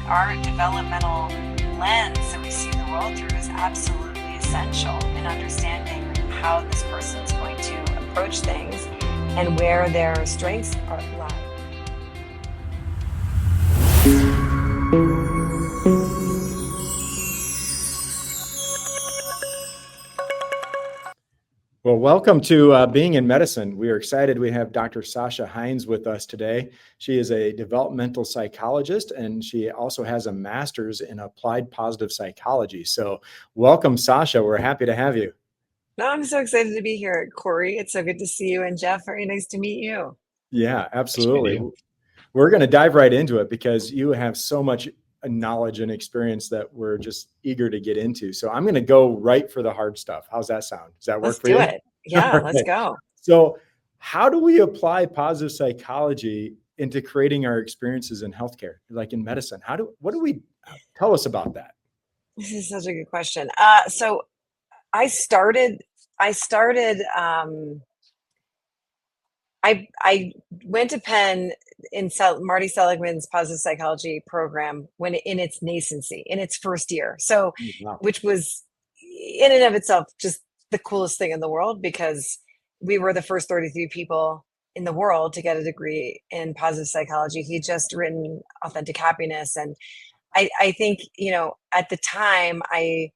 our developmental lens that we see the world through is absolutely essential in understanding how this person is going to approach things and where their strengths are lie. Well, welcome to Being in Medicine. We are excited we have Dr. Sasha Heinz with us today. She is a developmental psychologist, and she also has a master's in applied positive psychology. So welcome, Sasha. We're happy to have you. No, I'm so excited to be here, Corey. It's so good to see you. And Jeff, very nice to meet you. Yeah, absolutely. We're going to dive right into it because you have so much knowledge and experience that we're just eager to get into. So I'm going to go right for the hard stuff. How's that sound? Does that work for you? Let's do it. Yeah, All let's right. go. So how do we apply positive psychology into creating our experiences in healthcare, like in medicine? What do we tell us about that? This is such a good question. So I started. I went to Penn in Marty Seligman's positive psychology program when in its nascency, in its first year. So, Wow. which was in and of itself just the coolest thing in the world because we were the first 33 people in the world to get a degree in positive psychology. He'd just written Authentic Happiness, and I think at the time I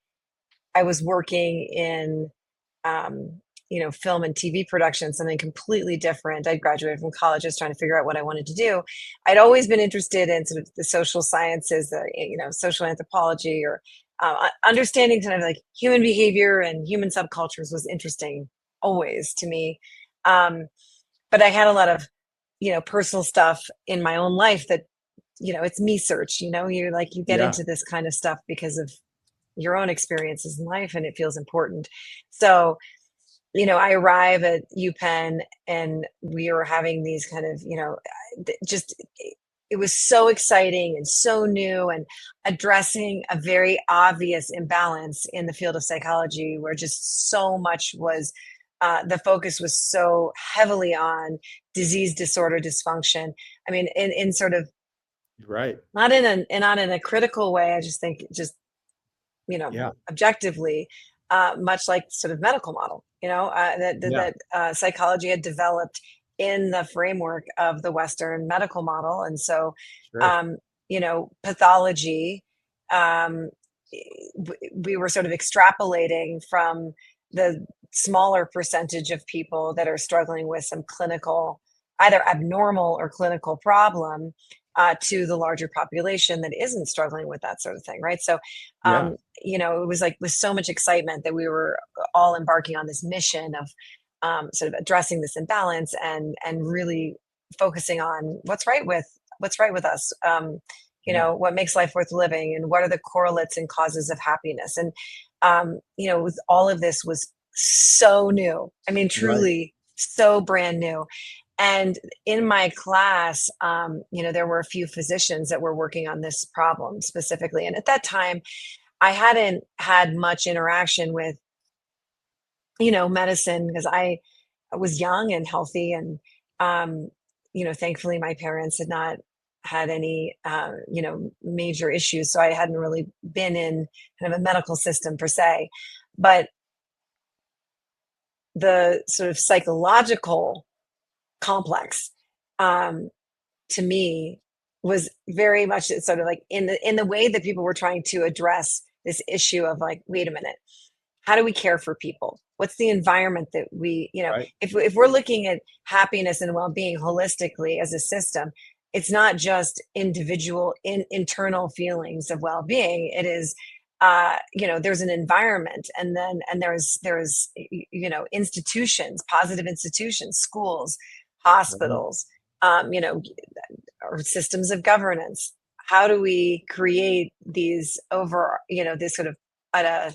was working in film and TV production, something completely different. I graduated from college, just trying to figure out what I wanted to do. I'd always been interested in sort of the social sciences, social anthropology, or understanding kind of like human behavior and human subcultures was interesting always to me. But I had a lot of, personal stuff in my own life that, it's me search, you get Yeah. into this kind of stuff because of your own experiences in life and it feels important. So, I arrive at UPenn and we were having these kind of, it was so exciting and so new and addressing a very obvious imbalance in the field of psychology where just so much was, the focus was so heavily on disease, disorder, dysfunction. I mean, in sort of, Right. not in a critical way. I just think Yeah. objectively, much like sort of medical model, that psychology had developed in the framework of the Western medical model. And so, Sure. pathology, we were sort of extrapolating from the smaller percentage of people that are struggling with some clinical, either abnormal or clinical problem, to the larger population that isn't struggling with that sort of thing, right? So, Yeah. it was like with so much excitement that we were all embarking on this mission of sort of addressing this imbalance and really focusing on what's right with us. What makes life worth living, and what are the correlates and causes of happiness, and with all of this was so new. I mean, Right. truly so brand new. And in my class, there were a few physicians that were working on this problem specifically. And at that time, I hadn't had much interaction with, medicine because I was young and healthy. And, thankfully, my parents had not had any, major issues. So I hadn't really been in kind of a medical system per se. But the sort of psychological complex, to me, was very much sort of like in the way that people were trying to address this issue of like, wait a minute, how do we care for people? What's the environment that we, Right. if we're looking at happiness and well-being holistically as a system, it's not just individual internal feelings of well-being. It is, there's an environment, and there's institutions, positive institutions, schools, hospitals, or systems of governance. How do we create these this sort of at a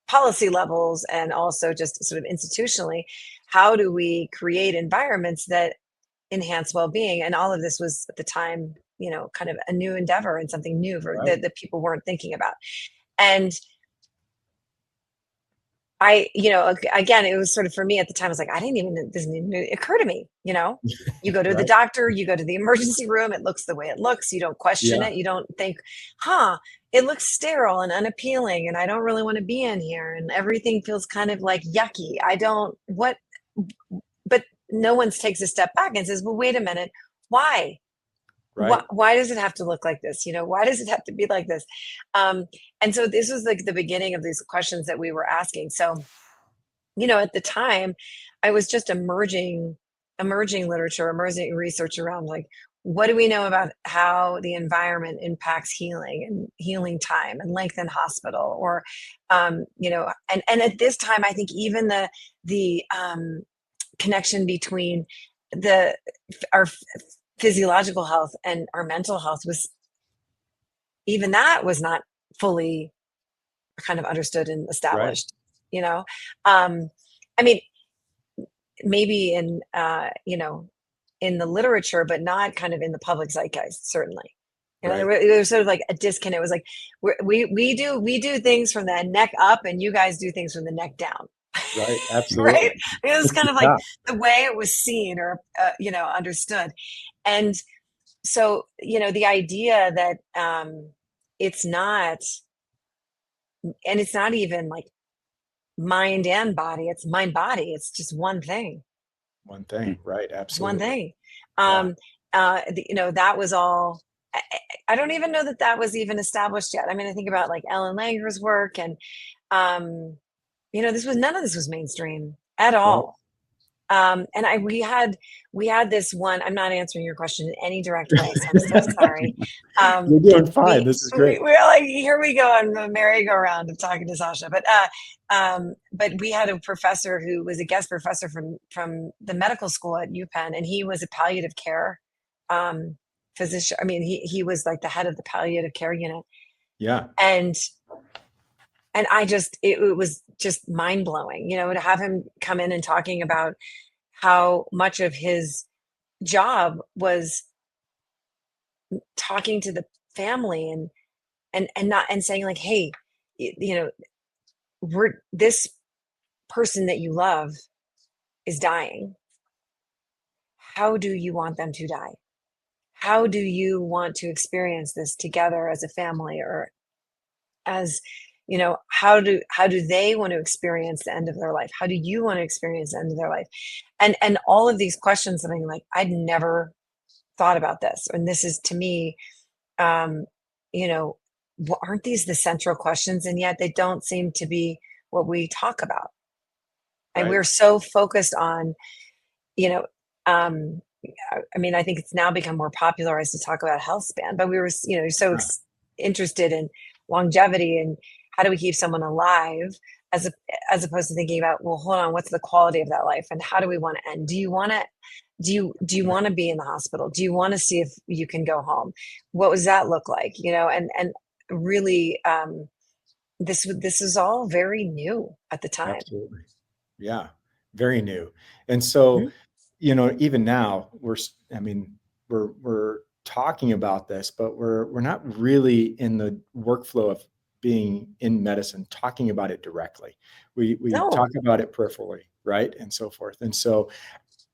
policy levels and also just sort of institutionally, how do we create environments that enhance well-being? And all of this was at the time, kind of a new endeavor and something new Right. that people weren't thinking about. And again, it was sort of for me at the time, I was like, this didn't even occur to me, you go to the Right. doctor, you go to the emergency room, it looks the way it looks. You don't question Yeah. it. You don't think, it looks sterile and unappealing and I don't really want to be in here. And everything feels kind of like yucky. But no one takes a step back and says, well, wait a minute. Why? Right. Why does it have to look like this? Why does it have to be like this? And so this was like the beginning of these questions that we were asking. So, at the time, I was just emerging literature, emerging research around like, what do we know about how the environment impacts healing and healing time and length in hospital? Or, and at this time, I think even the connection between the our physiological health and our mental health even that was not fully kind of understood and Right. established. You know, um, I mean, maybe in the literature, but not kind of in the public zeitgeist, certainly. Right. There was sort of like a disconnect. It was like we do things from the neck up, and you guys do things from the neck down, Right. right? Absolutely. It was kind of like Yeah. the way it was seen or understood, and so the idea that it's not, and it's not even like mind and body; it's mind body. It's just one thing. One thing. Right. It's one Absolutely. thing. Yeah. That was all. I don't even know that that was even established yet. I mean, I think about like Ellen Langer's work, and um, none of this was mainstream at Right. all. And we had this one. I'm not answering your question in any direct way, so I'm so sorry. Um, You're doing fine. we This is great. we're like, here we go on the merry-go-round of talking to Sasha, but we had a professor who was a guest professor from the medical school at UPenn, and he was a palliative care um, physician. I mean, he was like the head of the palliative care unit, Yeah. and it was just mind blowing, to have him come in and talking about how much of his job was talking to the family and not and saying like, hey, this person that you love is dying. How do you want them to die? How do you want to experience this together as a family, or as how do they want to experience the end of their life? How do you want to experience the end of their life? And all of these questions that I'm like, I'd never thought about this, and this is to me, um you know aren't these the central questions? And yet they don't seem to be what we talk about, and Right. we're so focused on, you know um I mean, I think it's now become more popularized to talk about health span, but we were, so Yeah. interested in longevity and how do we keep someone alive, as a, as opposed to thinking about, well, hold on, what's the quality of that life and how do we want to end? Do you want to be in the hospital? Do you want to see if you can go home? What does that look like? And really, this is all very new at the time. Absolutely. Yeah. Very new. And so, Mhm. even now I mean, we're talking about this, but we're not really in the workflow of being in medicine, talking about it directly. We talk No. about it peripherally, right? And so forth. And so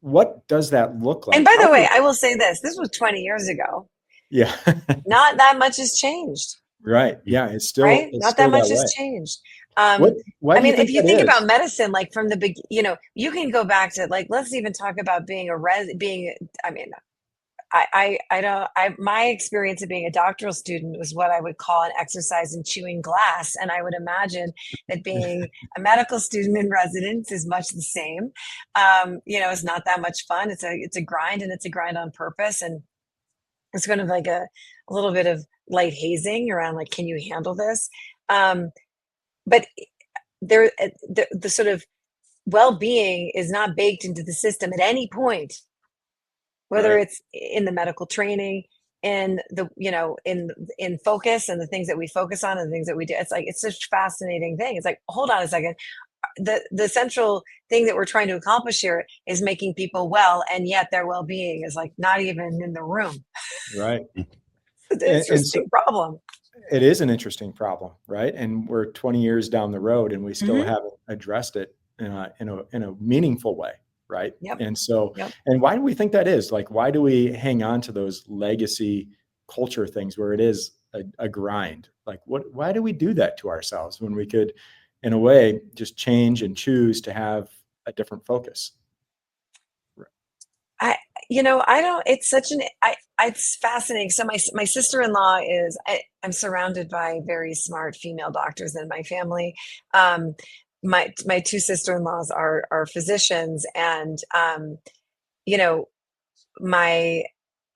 what does that look And like? by How the way, do I will say this was 20 years ago. yeah. Not that much has changed, Right. Yeah. right? It's Not that still that much has way. changed. What why I do you mean, if think you that think about is? medicine, like from the big, you can go back to like, let's even talk about being I mean, I don't, my experience of being a doctoral student was what I would call an exercise in chewing glass. And I would imagine that being a medical student in residence is much the same. It's not that much fun. It's a grind, and it's a grind on purpose. And it's kind of like a little bit of light hazing around like, can you handle this? But the sort of well-being is not baked into the system at any point, whether Right. it's in the medical training, in the in focus and the things that we focus on and the things that we do. It's like, it's such a fascinating thing. It's like, hold on a second, the central thing that we're trying to accomplish here is making people well, and yet their well-being is like not even in the room. Right. It's an And so interesting problem. it is an interesting problem, right? And we're 20 years down the road and we still Hmm. haven't addressed it in a meaningful way, right? Yep. And so, Yep. and why do we think that is? Like, why do we hang on to those legacy culture things where it is a grind? Like, why do we do that to ourselves when we could, in a way, just change and choose to have a different focus? I, I don't, it's such an, it's fascinating. So my sister-in-law is, I'm surrounded by very smart female doctors in my family. Um, my two sister-in-laws are physicians, and, you know, my,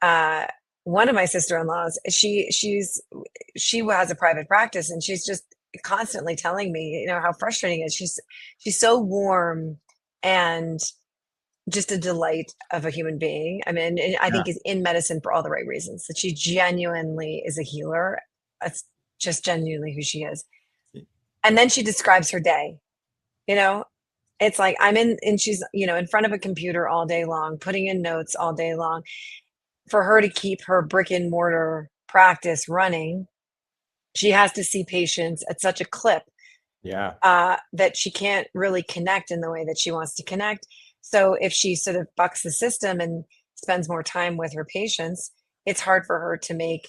uh, one of my sister-in-laws, she has a private practice, and she's just constantly telling me, how frustrating it is. She's so warm and just a delight of a human being. I mean, and I Yeah. think is in medicine for all the right reasons. That she genuinely is a healer. That's just genuinely who she is. And then she describes her day. You know, it's like and she's in front of a computer all day long, putting in notes all day long. For her to keep her brick and mortar practice running, she has to see patients at such a clip Yeah. that she can't really connect in the way that she wants to connect. So if she sort of bucks the system and spends more time with her patients, it's hard for her to make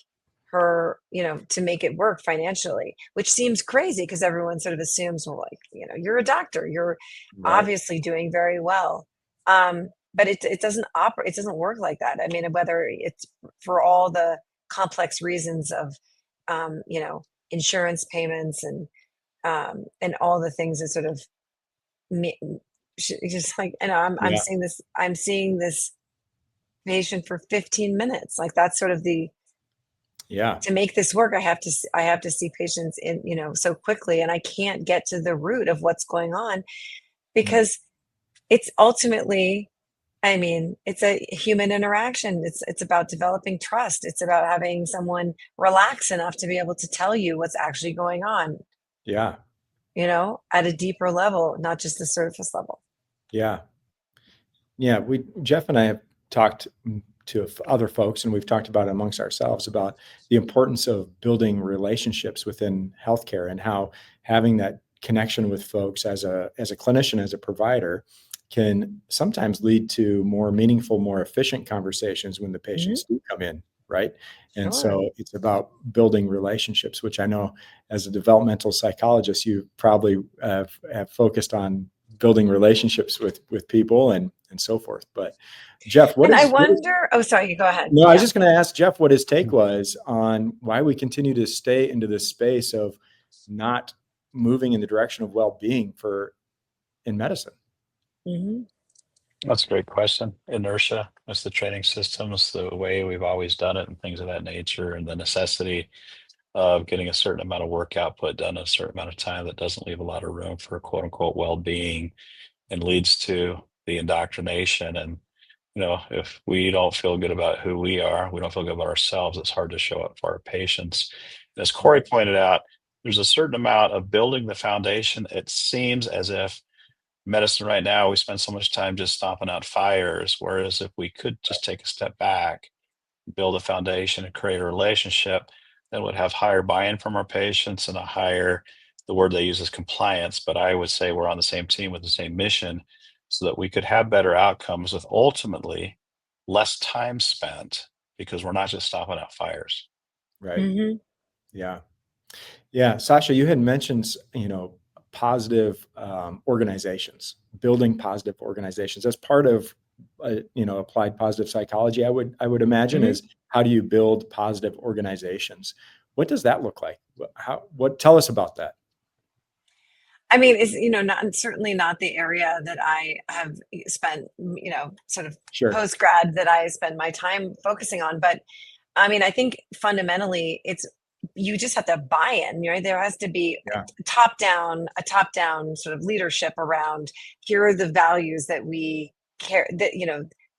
to make it work financially, which seems crazy because everyone sort of assumes, well, like, you're a doctor, you're Right. obviously doing very well. But it doesn't operate, it doesn't work like that. I mean, whether it's for all the complex reasons of, insurance payments and all the things that sort of just like, and Yeah. I'm seeing this patient for 15 minutes. Like that's sort of Yeah. to make this work. I have to see patients in, so quickly, and I can't get to the root of what's going on Mm. because it's ultimately, I mean, it's a human interaction. It's about developing trust. It's about having someone relax enough to be able to tell you what's actually going on, Yeah. at a deeper level, not just the surface level. Yeah. Yeah, Jeff and I have talked to other folks, and we've talked about it amongst ourselves about the importance of building relationships within healthcare and how having that connection with folks as a clinician, as a provider, can sometimes lead to more meaningful, more efficient conversations when the Mhm. patients do come in, right? And Sure. so it's about building relationships, which I know as a developmental psychologist, you probably have focused on building relationships with people and so forth. But Jeff, And I wonder, oh, sorry, you go ahead. no, I was Yeah. just going to ask Jeff what his take was on why we continue to stay into this space of not moving in the direction of well-being in medicine. Mhm. That's a great question. Inertia, that's the training systems, the way we've always done it, and things of that nature, and the necessity of getting a certain amount of work output done in a certain amount of time that doesn't leave a lot of room for quote unquote well-being and leads to the indoctrination. And if we don't feel good about who we are, we don't feel good about ourselves, it's hard to show up for our patients. And as Corey pointed out, there's a certain amount of building the foundation. It seems as if medicine right now, we spend so much time just stomping out fires. Whereas if we could just take a step back, build a foundation and create a relationship, then would have higher buy-in from our patients and a higher, the word they use is compliance, but I would say we're on the same team with the same mission so that we could have better outcomes with ultimately less time spent because we're not just stomping out fires. Right. Mhm. Yeah. Yeah. Sasha, you had mentioned, positive organizations, building positive organizations as part of, applied positive psychology. I would imagine Mhm. is how do you build positive organizations? What does that look like? Tell us about that. I mean, it's, not certainly not the area that I have spent, sort of Sure. post grad that I spend my time focusing on. But I mean, I think fundamentally it's, you just have to have buy-in, right? There has to be Yeah. a top down sort of leadership around, here are the values that we care, that,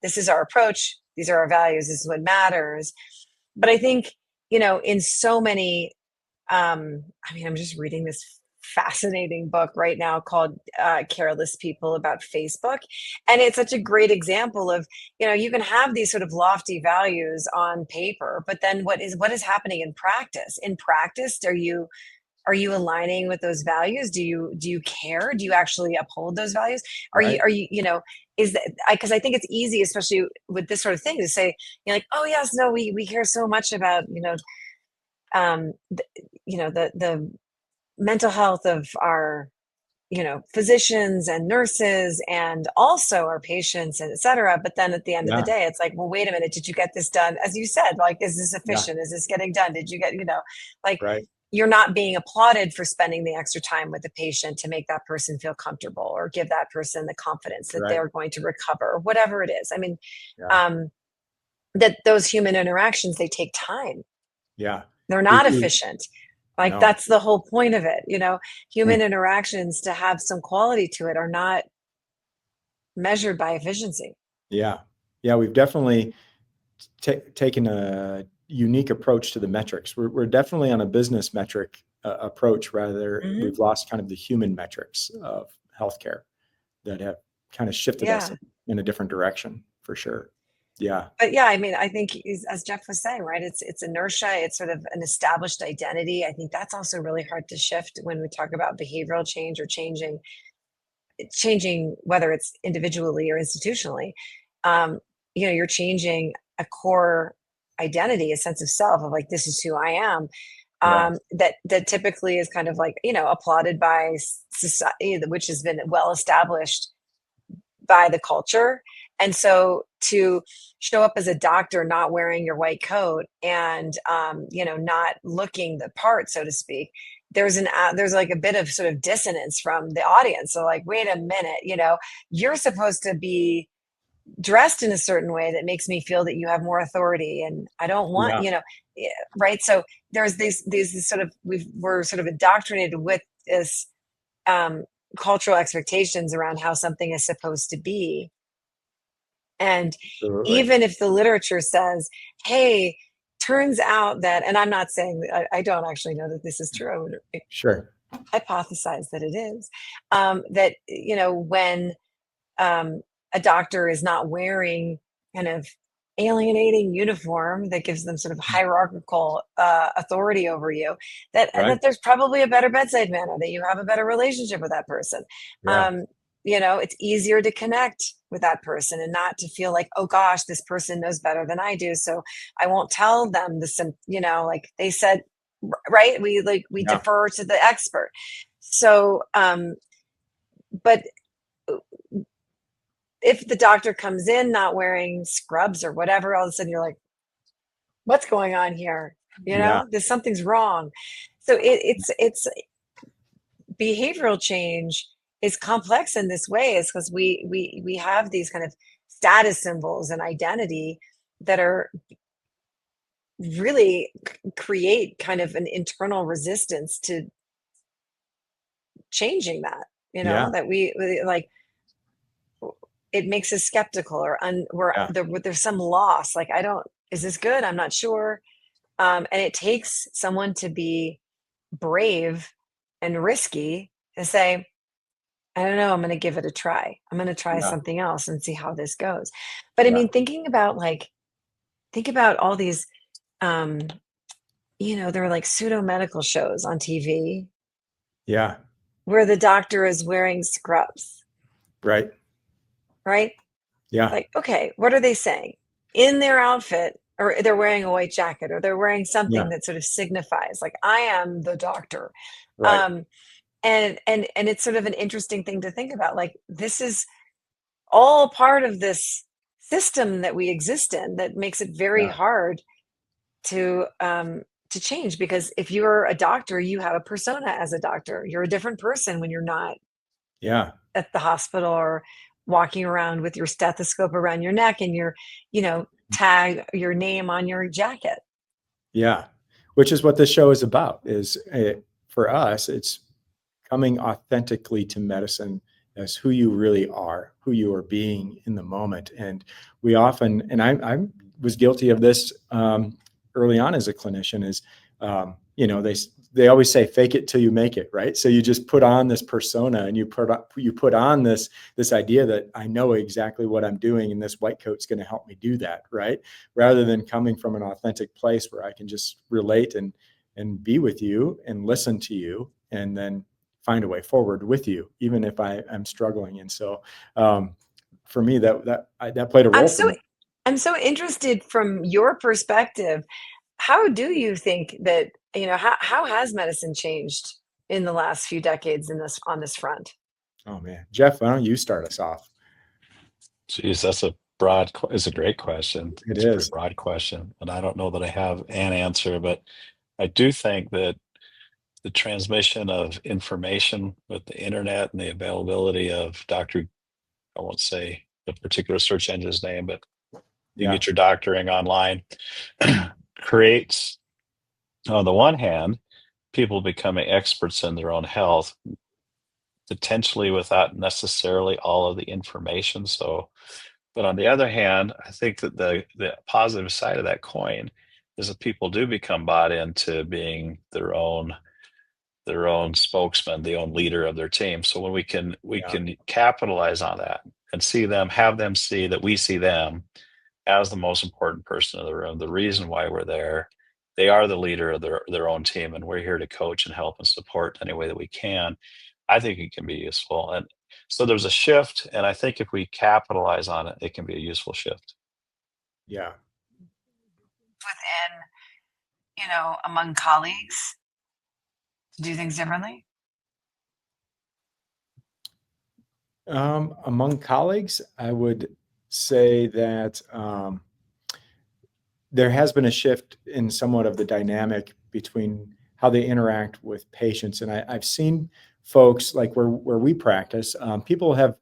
this is our approach. These are our values. This is what matters. But I think, in so many, I mean, I'm just reading this fascinating book right now called Careless People about Facebook. And it's such a great example of, you can have these sort of lofty values on paper, but then what is happening in practice? In practice, are you aligning with those values? Do you care? Do you actually uphold those values? Right. Is that, because I think it's easy, especially with this sort of thing, to say, like, oh yes, no, we care so much about, the mental health of our, physicians and nurses and also our patients and et cetera. But then at the end of the Yeah. day, it's like, well, wait a minute, did you get this done? As you said, like, is this Yeah. efficient? Is this getting done? Did you get, like, Right. you're not being applauded for spending the extra time with the patient to make that person feel comfortable or give that person the confidence that Right. they're going to recover or whatever it is. I mean, Yeah. that those human interactions, they take time. Yeah. They're We not do. efficient. Like, No. that's the whole point of it. Mm. Human interactions, to have some quality to it, are not measured by efficiency. Yeah. Yeah. We've definitely taken a unique approach to the metrics. We're definitely on a business metric approach, rather Mhm. we've lost kind of the human metrics of healthcare that have kind of shifted us Yeah. in a different direction for sure. Yeah. But yeah, I mean, I think, as Jeff was saying, right? It's inertia. It's sort of an established identity. I think that's also really hard to shift when we talk about behavioral change or changing, whether it's individually or institutionally. Um, you're changing a core identity, a sense of self, of like, this is who I am. Yeah. That typically is kind of like, applauded by society, which has been well established by the culture. And so to show up as a doctor not wearing your white coat and not looking the part, so to speak, there's like a bit of sort of dissonance from the audience. So like, wait a minute, you're supposed to be dressed in a certain way that makes me feel that you have more authority, and I don't want, Yeah. right? So there's these sort of, we're sort of indoctrinated with this um, cultural expectations around how something is supposed to be. And Absolutely. even if the literature says, hey, turns out that, and I'm not saying, I don't actually know that this is true, I would Sure. hypothesize that it is, that, when a doctor is not wearing kind of alienating uniform that gives them sort of hierarchical authority over you, Right. that there's probably a better bedside manner, that you have a better relationship with that person. Yeah. um, it's easier to connect with that person and not to feel like, oh gosh, this person knows better than I do, so I won't tell them this, like they said, right? We Yeah. defer to the expert. So but if the doctor comes in not wearing scrubs or whatever, all of a sudden you're like, what's going on here? Yeah. There's something's wrong. So it's behavioral change is complex in this way, is because we have these kind of status symbols and identity that are really create kind of an internal resistance to changing that, Yeah. that we like, it makes us skeptical, or Yeah. there's some loss. Like, is this good? I'm not sure. And it takes someone to be brave and risky to say, I don't know, I'm going to give it a try. I'm going to try Yeah. something else and see how this goes. But I Yeah. mean, think about all these, um, there are like pseudo medical shows on TV Yeah. where the doctor is wearing scrubs, Right. right? Yeah. Like, okay, what are they saying in their outfit? Or they're wearing a white jacket, or they're wearing Yeah. something that sort of signifies, like, I am the doctor. Right. Um, and it's sort of an interesting thing to think about. Like, this is all part of this system that we exist in, that makes it very Yeah. hard to change. Because if you're a doctor, you have a persona as a doctor. You're a different person when you're not Yeah. at the hospital, or walking around with your stethoscope around your neck and your, tag your name on your jacket. Yeah. Which is what this show is about, is for us, it's coming authentically to medicine as who you really are, who you are being in the moment. And we often, and I was guilty of this early on as a clinician is, they always say, fake it till you make it, right? So you just put on this persona and you put on this idea that I know exactly what I'm doing and this white coat's going to help me do that, right? Rather than coming from an authentic place where I can just relate and be with you and listen to you and then find a way forward with you, even if I'm struggling. And so for me, that played a role for me. I'm so interested from your perspective. How do you think that, how has medicine changed in the last few decades on this front? Oh man, Jeff, why don't you start us off? Geez, it's a great question. It It's a pretty is. broad question, and I don't know that I have an answer, but I do think that the transmission of information with the internet and the availability of I won't say the particular search engine's name, but you Yeah. get your doctoring online, creates, on the one hand, people becoming experts in their own health, potentially without necessarily all of the information. So, but on the other hand, I think that the positive side of that coin is that people do become bought into being their own spokesman, the own leader of their team. So when we can capitalize on that and have them see that we see them as the most important person in the room, the reason why we're there. They are the leader of their own team, and we're here to coach and help and support any way that we can. I think it can be useful. And so there's a shift, and I think if we capitalize on it, it can be a useful shift. Yeah. Within, among colleagues to do things differently? Among colleagues, I would say that there has been a shift in somewhat of the dynamic between how they interact with patients. And I've seen folks like where we practice, people have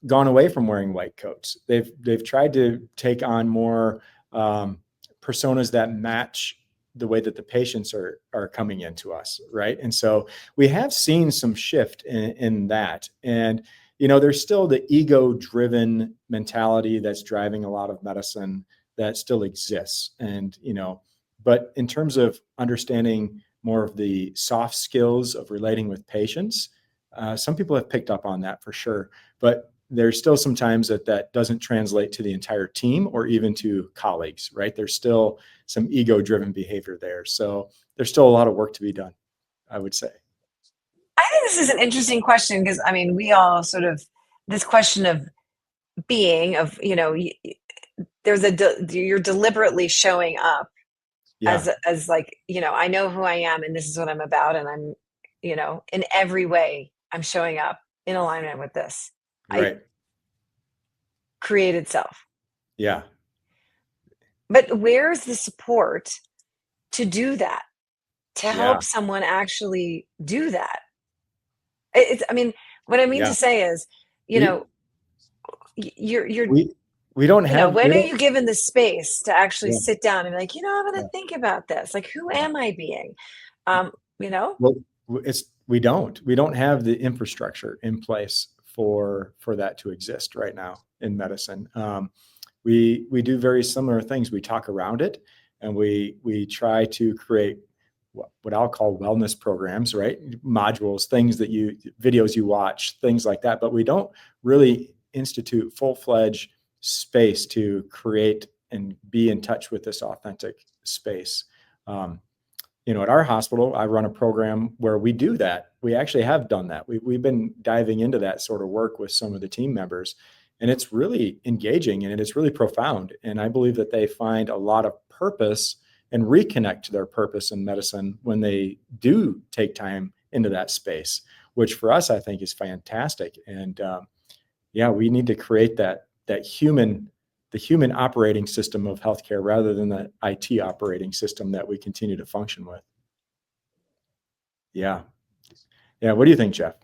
gone away from wearing white coats. They've tried to take on more personas that match the way that the patients are coming into us, right? And so we have seen some shift in that. And there's still the ego-driven mentality that's driving a lot of medicine that still exists. And but in terms of understanding more of the soft skills of relating with patients, some people have picked up on that for sure. But there's still some times that doesn't translate to the entire team or even to colleagues, right? There's still some ego-driven behavior there. So there's still a lot of work to be done, I would say. I think this is an interesting question because, we all sort of, this question of being, you're deliberately showing up Yeah. as like, I know who I am and this is what I'm about. And I'm, in every way, I'm showing up in alignment with this. Right. Created self. Yeah. But where's the support to do that, to help someone actually do that? What I mean to say is, you're we don't have, when are you given the space to actually Yeah. sit down and be like, I'm going to think about this. Like, who am I being? Well, we don't have the infrastructure in place for that to exist right now in medicine. We do very similar things. We talk around it, and we try to create what I'll call wellness programs, right? Modules, videos you watch, things like that. But we don't really institute full-fledged space to create and be in touch with this authentic space. At our hospital, I run a program where we do that. We actually have done that. We've been diving into that sort of work with some of the team members, and it's really engaging and it's really profound. And I believe that they find a lot of purpose and reconnect to their purpose in medicine when they do take time into that space, which for us, I think is fantastic. And we need to create the human operating system of healthcare rather than the IT operating system that we continue to function with. Yeah. What do you think, Jeff?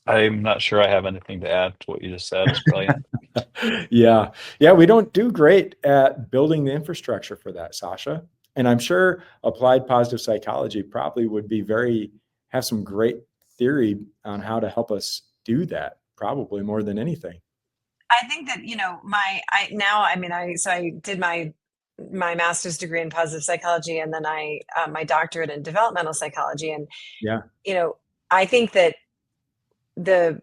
I'm not sure I have anything to add to what you just said. It's brilliant. Yeah. We don't do great at building the infrastructure for that, Sasha. And I'm sure applied positive psychology probably would have some great theory on how to help us do that, probably more than anything. I think that, I did my master's degree in positive psychology, and then my doctorate in developmental psychology. And, Yeah. I think that the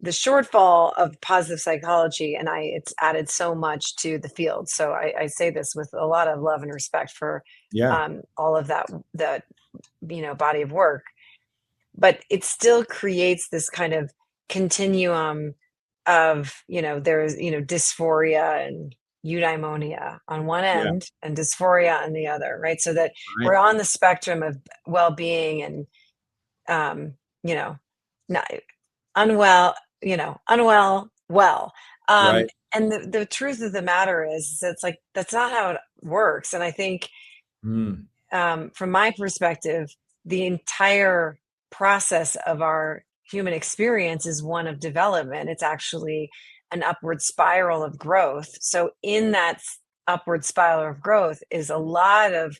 the shortfall of positive psychology, and it's added so much to the field. So I say this with a lot of love and respect for Yeah. all of that body of work, but it still creates this kind of continuum of, there's, dysphoria and eudaimonia on one Yeah. end and dysphoria on the other, right? So that we're Right. on the spectrum of well-being and, um, you know, not unwell, unwell, well. Um, Right. and the truth of the matter is it's like, that's not how it works. And I think, Mm. from my perspective, the entire process of our human experience is one of development. It's actually an upward spiral of growth. So, in that upward spiral of growth is a lot of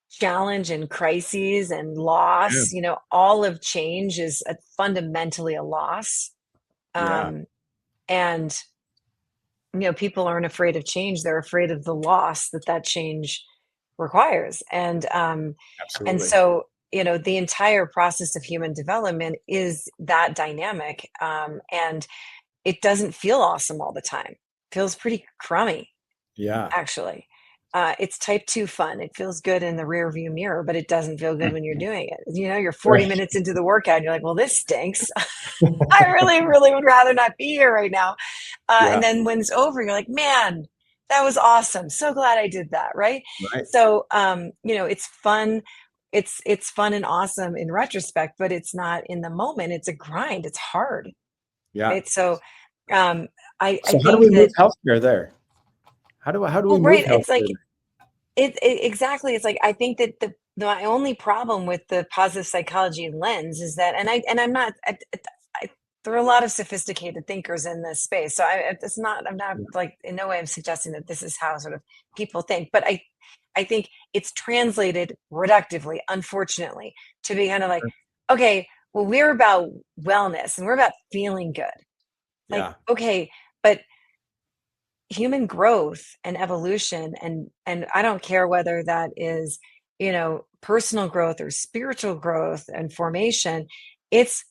challenge and crises and Yeah. loss. All of change is fundamentally a loss. Yeah. Um, and people aren't afraid of change; they're afraid of the loss that change requires. And Absolutely. so, the entire process of human development is that dynamic. And it doesn't feel awesome all the time. It feels pretty crummy, Yeah. actually. It's type 2 fun. It feels good in the rear view mirror, but it doesn't feel good when you're doing it. You're 40 Right. minutes into the workout and you're like, well, this stinks. I really, really would rather not be here right now. And Yeah. then when it's over, you're like, man, that was awesome. So glad I did that. Right. Right. So, it's fun. It's fun and awesome in retrospect, but it's not in the moment. It's a grind. It's hard. Yeah. Right. So, um, I So how do we think move that, healthcare there? How do we well, move right. It's healthcare like, exactly. It's like, I think that my only problem with the positive psychology lens is that, and I'm not, there are a lot of sophisticated thinkers in this space. So I'm not there? like, in no way I'm suggesting that this is how sort of people think, but I think it's translated reductively, unfortunately, to be kind of like, okay, well, we're about wellness and we're about feeling good. Like, Yeah. okay, but human growth and evolution, and I don't care whether that is, personal growth or spiritual growth and formation, it's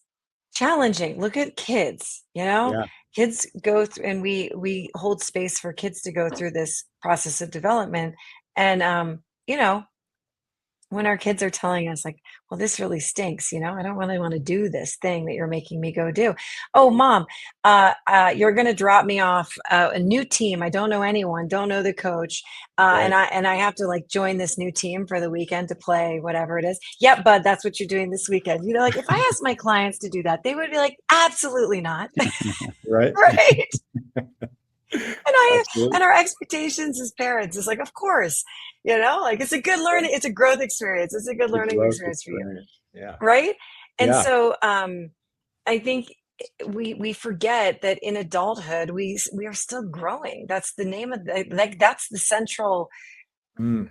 challenging. Look at kids, Yeah. kids go through, and we hold space for kids to go through this process of development. And you know when our kids are telling us like, well, this really stinks, I don't really want to do this thing that you're making me go do. Oh, mom, you're going to drop me off a new team. I don't know anyone, don't know the coach, and Right. I have to like join this new team for the weekend to play whatever it is. Yep, bud, that's what you're doing this weekend. Like, if I asked my clients to do that, they would be like, absolutely not. Right. Right. And Absolutely. our expectations as parents is like, of course, like, it's a good learning, it's a growth experience, it's a good The learning growth experience for you, experience. Yeah. right? And Yeah. so, I think we forget that in adulthood we are still growing. That's the name of like, that's the central, Mm.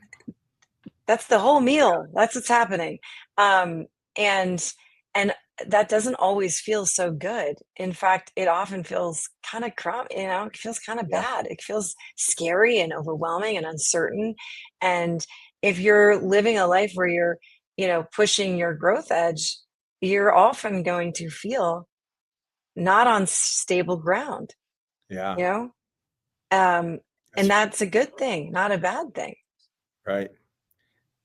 that's the whole meal. That's what's happening. Um, and and that doesn't always feel so good. In fact, it often feels kind of it feels kind of Yeah. bad. It feels scary and overwhelming and uncertain. And if you're living a life where you're, pushing your growth edge, you're often going to feel not on stable ground, Yeah. you know? Um, and That's that's a good thing, not a bad thing. right.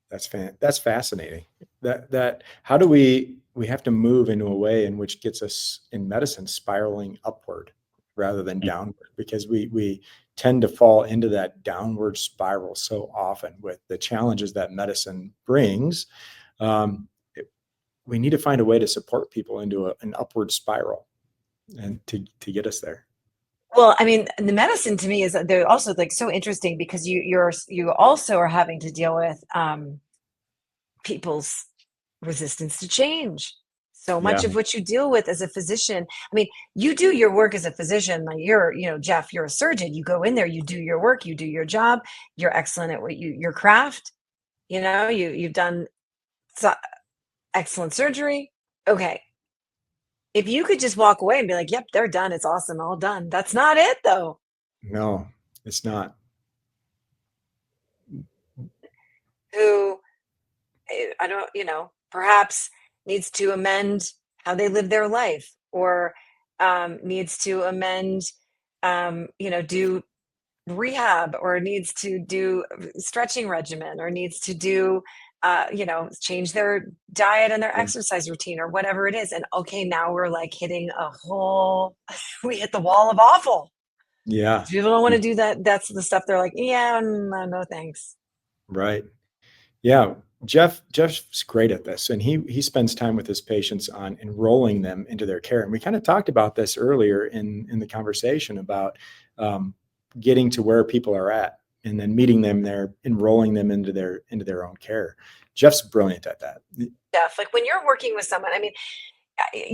That's fascinating. That how do we have to move into a way in which gets us in medicine spiraling upward rather than downward, because we tend to fall into that downward spiral so often with the challenges that medicine brings. Um, we need to find a way to support people into an upward spiral and to get us there. Well, I mean, the medicine to me is that they're also like so interesting because you also are having to deal with people's resistance to change. So Yeah. much of what you deal with as a physician, I mean, you do your work as a physician. Like, you're, Jeff, you're a surgeon. You go in there, you do your work, you do your job. You're excellent at your craft. You've done so, excellent surgery. Okay, if you could just walk away and be like, yep, they're done. It's awesome. All done. That's not it though. No, it's not. Who, I don't, perhaps needs to amend how they live their life, or needs to amend, do rehab, or needs to do stretching regimen, or needs to do, change their diet and their Yeah. exercise routine, or whatever it is. And okay, now we're like hitting a whole, we hit the wall of awful. Yeah. People don't want to do that. That's the stuff they're like, yeah, no thanks. Right. Yeah. Jeff's great at this, and he spends time with his patients on enrolling them into their care. And we kind of talked about this earlier in the conversation about getting to where people are at, and then meeting them there, enrolling them into their own care. Jeff's brilliant at that. Jeff, like when you're working with someone, I mean,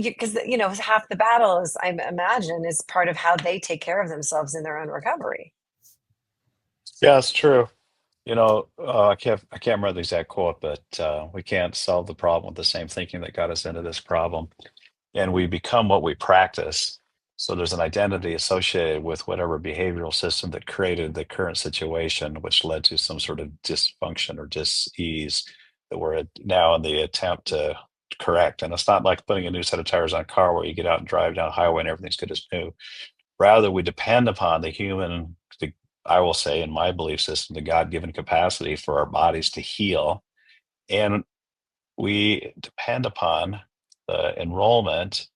because half the battle is, I imagine, is part of how they take care of themselves in their own recovery. Yeah, it's true. I can't remember the exact quote, but we can't solve the problem with the same thinking that got us into this problem. And we become what we practice. So there's an identity associated with whatever behavioral system that created the current situation, which led to some sort of dysfunction or dis-ease that we're now in the attempt to correct. And it's not like putting a new set of tires on a car where you get out and drive down a highway and everything's good as new. Rather, we depend upon I will say, in my belief system, the God-given capacity for our bodies to heal. And we depend upon the enrollment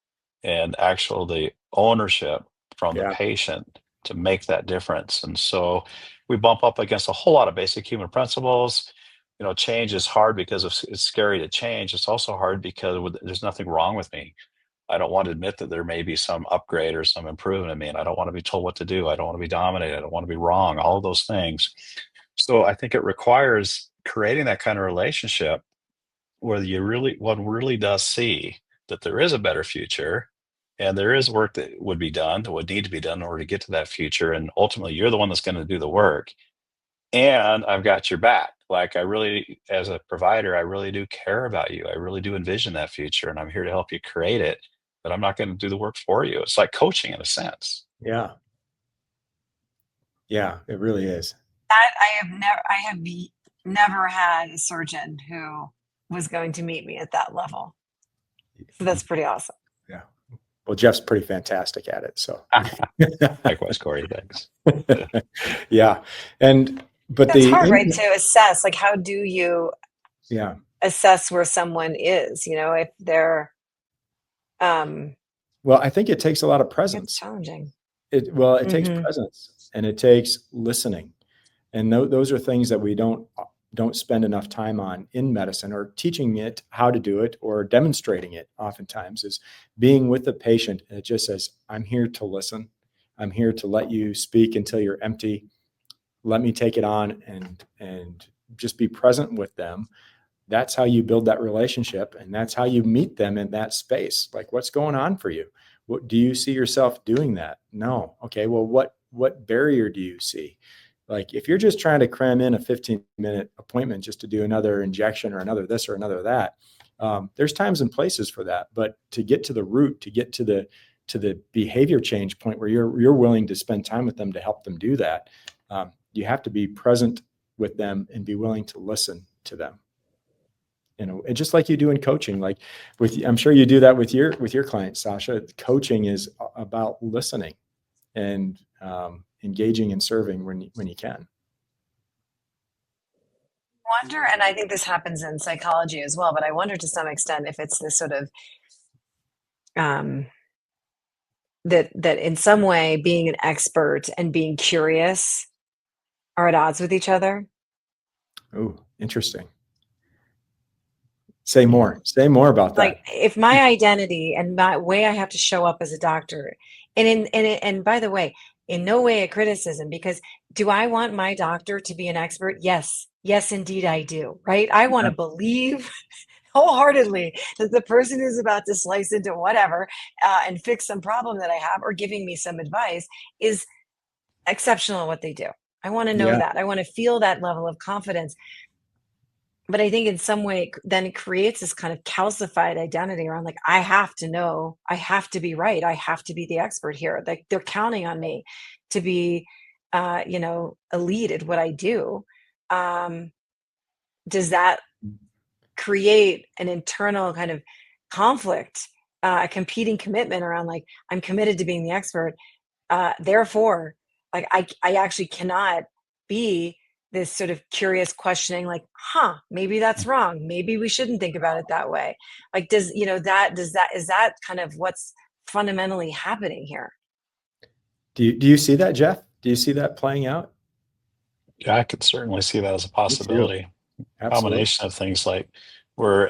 and the ownership from the Yeah. patient to make that difference. And so we bump up against a whole lot of basic human principles. Change is hard because it's scary to change. It's also hard because there's nothing wrong with me. I don't want to admit that there may be some upgrade or some improvement in me, and I don't want to be told what to do. I don't want to be dominated. I don't want to be wrong, all of those things. So I think it requires creating that kind of relationship where one really does see that there is a better future, and there is work that would need to be done in order to get to that future. And ultimately, you're the one that's going to do the work. And I've got your back. Like, I really, as a provider, I really do care about you. I really do envision that future, and I'm here to help you create it, but I'm not going to do the work for you. It's like coaching in a sense. Yeah. Yeah. It really is. That I have never had a surgeon who was going to meet me at that level. So that's pretty awesome. Yeah. Well, Jeff's pretty fantastic at it. So Likewise, Corey, thanks. yeah. But That's hard, right? To assess, like, how do you yeah. assess where someone is, if they're, Well, I think it takes a lot of presence. it's challenging. It takes presence, and it takes listening. And those are things that we don't spend enough time on in medicine, or teaching it how to do it, or demonstrating it. Oftentimes is being with the patient, and it just says, I'm here to listen. I'm here to let you speak until you're empty. Let me take it on and just be present with them. That's how you build that relationship, and that's how you meet them in that space. Like, what's going on for you? What do you see yourself doing that? No. Okay. Well, what barrier do you see? Like, if you're just trying to cram in a 15-minute appointment just to do another injection or another this or another that, there's times and places for that. But to get to the root, to get to the behavior change point where you're willing to spend time with them to help them do that, you have to be present with them and be willing to listen to them. And just like you do in coaching, like I'm sure you do that with your clients, Sasha. Coaching is about listening and engaging and serving when you can. Wonder, and I think this happens in psychology as well, but I wonder to some extent if it's this sort of that in some way being an expert and being curious are at odds with each other. Oh, interesting. Say more about that. Like, if my identity and my way I have to show up as a doctor, and by the way, in no way a criticism, because do I want my doctor to be an expert? Yes, indeed I do. Right? I want to believe wholeheartedly that the person who's about to slice into whatever and fix some problem that I have, or giving me some advice, is exceptional at what they do. I want to know that. I want to feel that level of confidence. But I think in some way, then it creates this kind of calcified identity around like, I have to know, I have to be right, I have to be the expert here. Like they're counting on me to be, a lead at what I do. Um, does that create an internal kind of conflict, a competing commitment around like, I'm committed to being the expert. Therefore, like I actually cannot be this sort of curious questioning, like, maybe that's wrong. Maybe we shouldn't think about it that way. Like, is that kind of what's fundamentally happening here? Do you see that, Jeff? Do you see that playing out? Yeah, I could certainly see that as a Me too. possibility. Absolutely. Combination of things like we're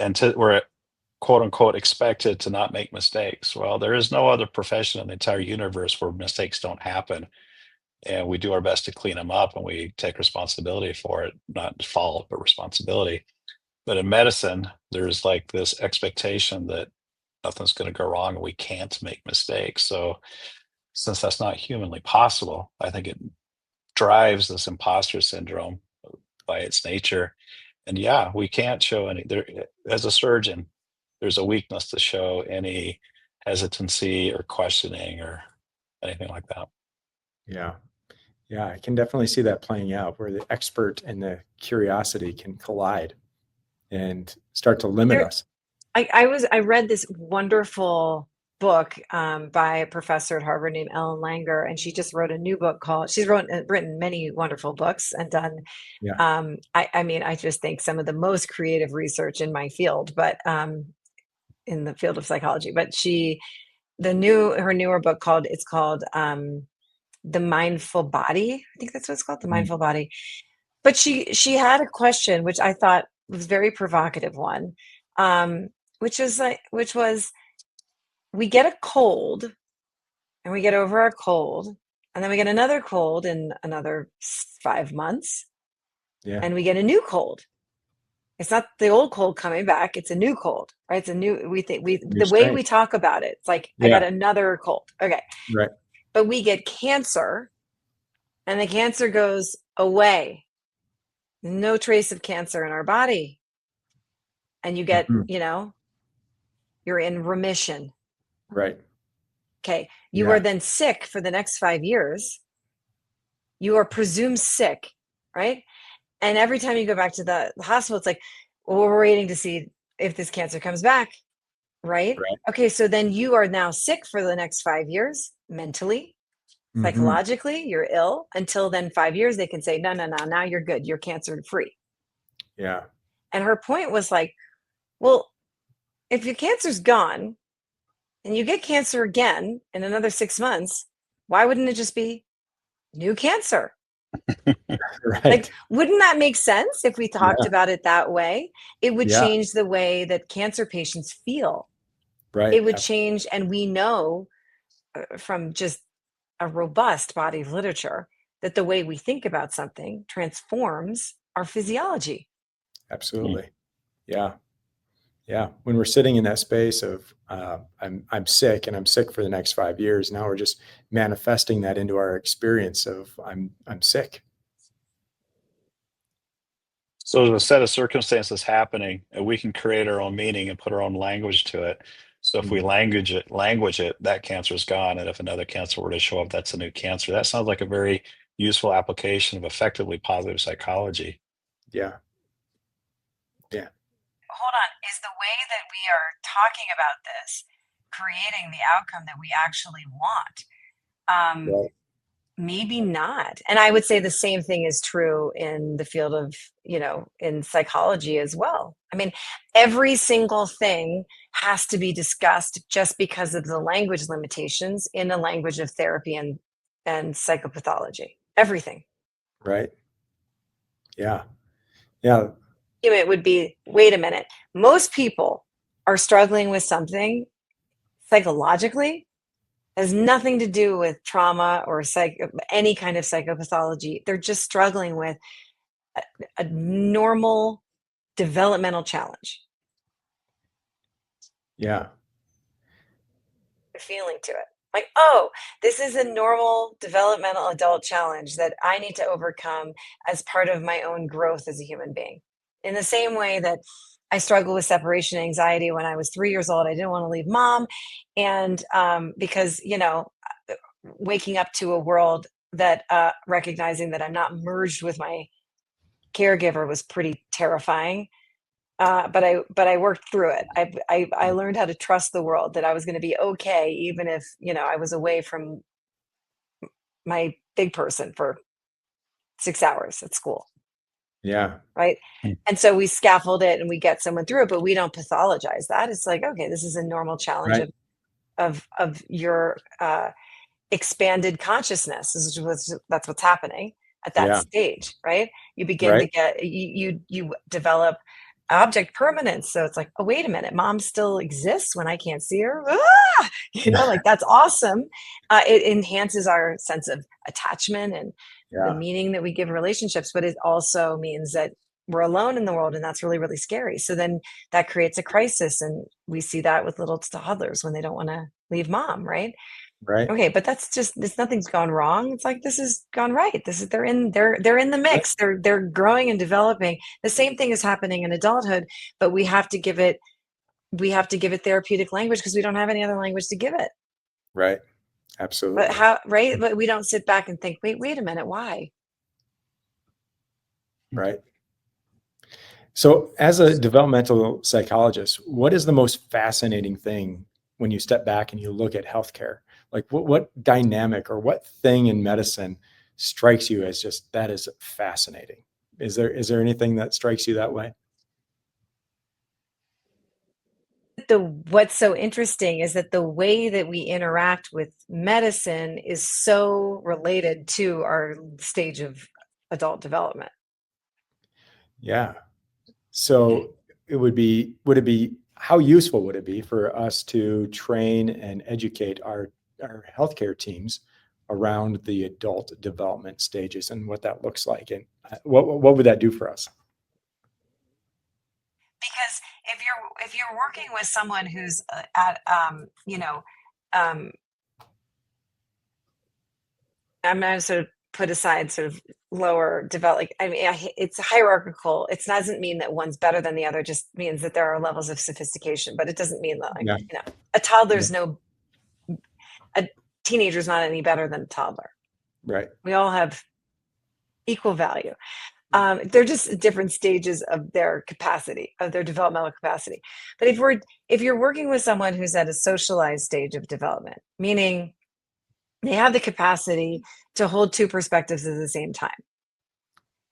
quote unquote expected to not make mistakes. Well, there is no other profession in the entire universe where mistakes don't happen, and we do our best to clean them up, and we take responsibility for it, not fault, but responsibility. But in medicine, there's like this expectation that nothing's going to go wrong and we can't make mistakes. So since that's not humanly possible, I think it drives this imposter syndrome by its nature. And yeah, we can't show any there as a surgeon, there's a weakness to show any hesitancy or questioning or anything like that. Yeah. Yeah. I can definitely see that playing out where the expert and the curiosity can collide and start to limit There, us. I read this wonderful book by a professor at Harvard named Ellen Langer, and she just wrote a new book called. Written many wonderful books and done. Yeah. I mean, I just think some of the most creative research in my field, but in the field of psychology. But her newer book called The Mindful Body. I think that's what it's called, The Mm. Mindful Body. But she had a question which I thought was a very provocative one, um, which was, we get a cold and we get over our cold, and then we get another cold in another 5 months, Yeah. and we get a new cold. It's not the old cold coming back, it's a new cold, right? It's a new, we think You're the way strange. we talk about it, it's like, I got Yeah. another cold. Okay. Right. But we get cancer and the cancer goes away. No trace of cancer in our body. And you get, Mhm. you're in remission. Right. Okay. You are Yeah. then sick for the next 5 years. You are presumed sick, right? And every time you go back to the hospital, it's like, well, we're waiting to see if this cancer comes back, right? Right. Okay, so then you are now sick for the next 5 years, mentally, Hmm. psychologically, you're ill. Until then, 5 years, they can say, no, no, no, now you're good, you're cancer free. Yeah. And her point was like, well, if your cancer's gone and you get cancer again in another 6 months, why wouldn't it just be new cancer? Like, Right. wouldn't that make sense if we talked Yeah. about it that way? It would Yeah. change the way that cancer patients feel. Right. It would change, and we know from just a robust body of literature that the way we think about something transforms our physiology. Absolutely. Yeah. Yeah. When we're sitting in that space of I'm sick and I'm sick for the next 5 years, now we're just manifesting that into our experience of I'm sick. So there's a set of circumstances happening, and we can create our own meaning and put our own language to it. So if we Mm. language it, that cancer is gone. And if another cancer were to show up, that's a new cancer. That sounds like a very useful application of effectively positive psychology. Yeah. Yeah. Hold on. Is the way that we are talking about this creating the outcome that we actually want? Right. Maybe not. And I would say the same thing is true in the field of, in psychology as well. I mean, every single thing has to be discussed just because of the language limitations in the language of therapy and psychopathology. Everything. Right. Yeah. Yeah. It would be, wait a minute. Most people are struggling with something psychologically, has nothing to do with trauma or any kind of psychopathology. They're just struggling with a normal developmental challenge, Yeah. a feeling to it. Like, oh, this is a normal developmental adult challenge that I need to overcome as part of my own growth as a human being. In the same way that I struggled with separation anxiety when I was 3 years old, I didn't want to leave mom. And because, waking up to a world that recognizing that I'm not merged with my caregiver was pretty terrifying. But I worked through it. I learned how to trust the world, that I was going to be okay, even if, I was away from my big person for 6 hours at school. Yeah. Right. Hmm. And so we scaffold it and we get someone through it, but we don't pathologize that. It's like, okay, this is a normal challenge Right. of your expanded consciousness. That's what's happening at that Yeah. stage, right? You begin to Right. get you develop object permanence. So it's like, oh, wait a minute, mom still exists when I can't see her. Ah! Like that's awesome. It enhances our sense of attachment and the Yeah. meaning that we give relationships, but it also means that we're alone in the world, and that's really, really scary. So then that creates a crisis, and we see that with little toddlers when they don't want to leave mom, right? Right. Okay, but that's just this, nothing's gone wrong. It's like this has gone right. This is they're in the Right. mix. They're growing and developing. The same thing is happening in adulthood, but we have to give it therapeutic language because we don't have any other language to give it. Right. But Absolutely. how, right? But we don't sit back and think, wait a minute, why? Right. So, as a developmental psychologist, what is the most fascinating thing when you step back and you look at healthcare? Like, what dynamic or what thing in medicine strikes you as just that is fascinating? Is there anything that strikes you that way? What's so interesting is that the way that we interact with medicine is so related to our stage of adult development. Yeah. So would it be how useful would it be for us to train and educate our healthcare teams around the adult development stages and what that looks like, and what would that do for us? Because if you're working with someone who's at um I'm gonna sort of put aside sort of lower develop, like, I mean, it's hierarchical. It doesn't mean that one's better than the other, just means that there are levels of sophistication, but it doesn't mean that, like, Yeah. a Yeah. toddler's no a teenager's not any better than a toddler. Right. We all have equal value. They're just different stages of their capacity, of their developmental capacity. But if you're working with someone who's at a socialized stage of development, meaning they have the capacity to hold two perspectives at the same time,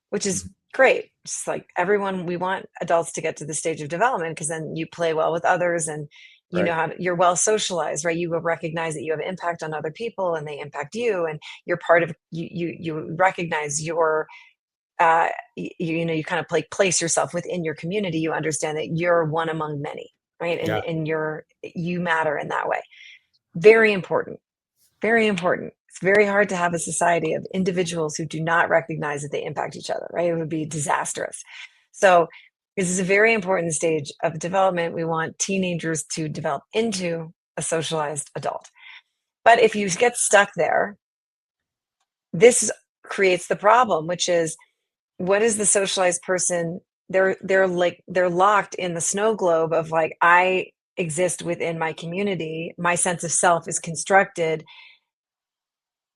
which is Mhm. great. Just like everyone, we want adults to get to the stage of development because then you play well with others, and Right. you're well socialized, right? You will recognize that you have impact on other people and they impact you, and you're part of you recognize your you kind of place yourself within your community. You understand that you're one among many, right? and Yeah. and you matter in that way. Very important, very important. It's very hard to have a society of individuals who do not recognize that they impact each other, right? It would be disastrous. So this is a very important stage of development. We want teenagers to develop into a socialized adult. But if you get stuck there, this creates the problem, which is, what is the socialized person? They're locked in the snow globe of, like, I exist within my community. My sense of self is constructed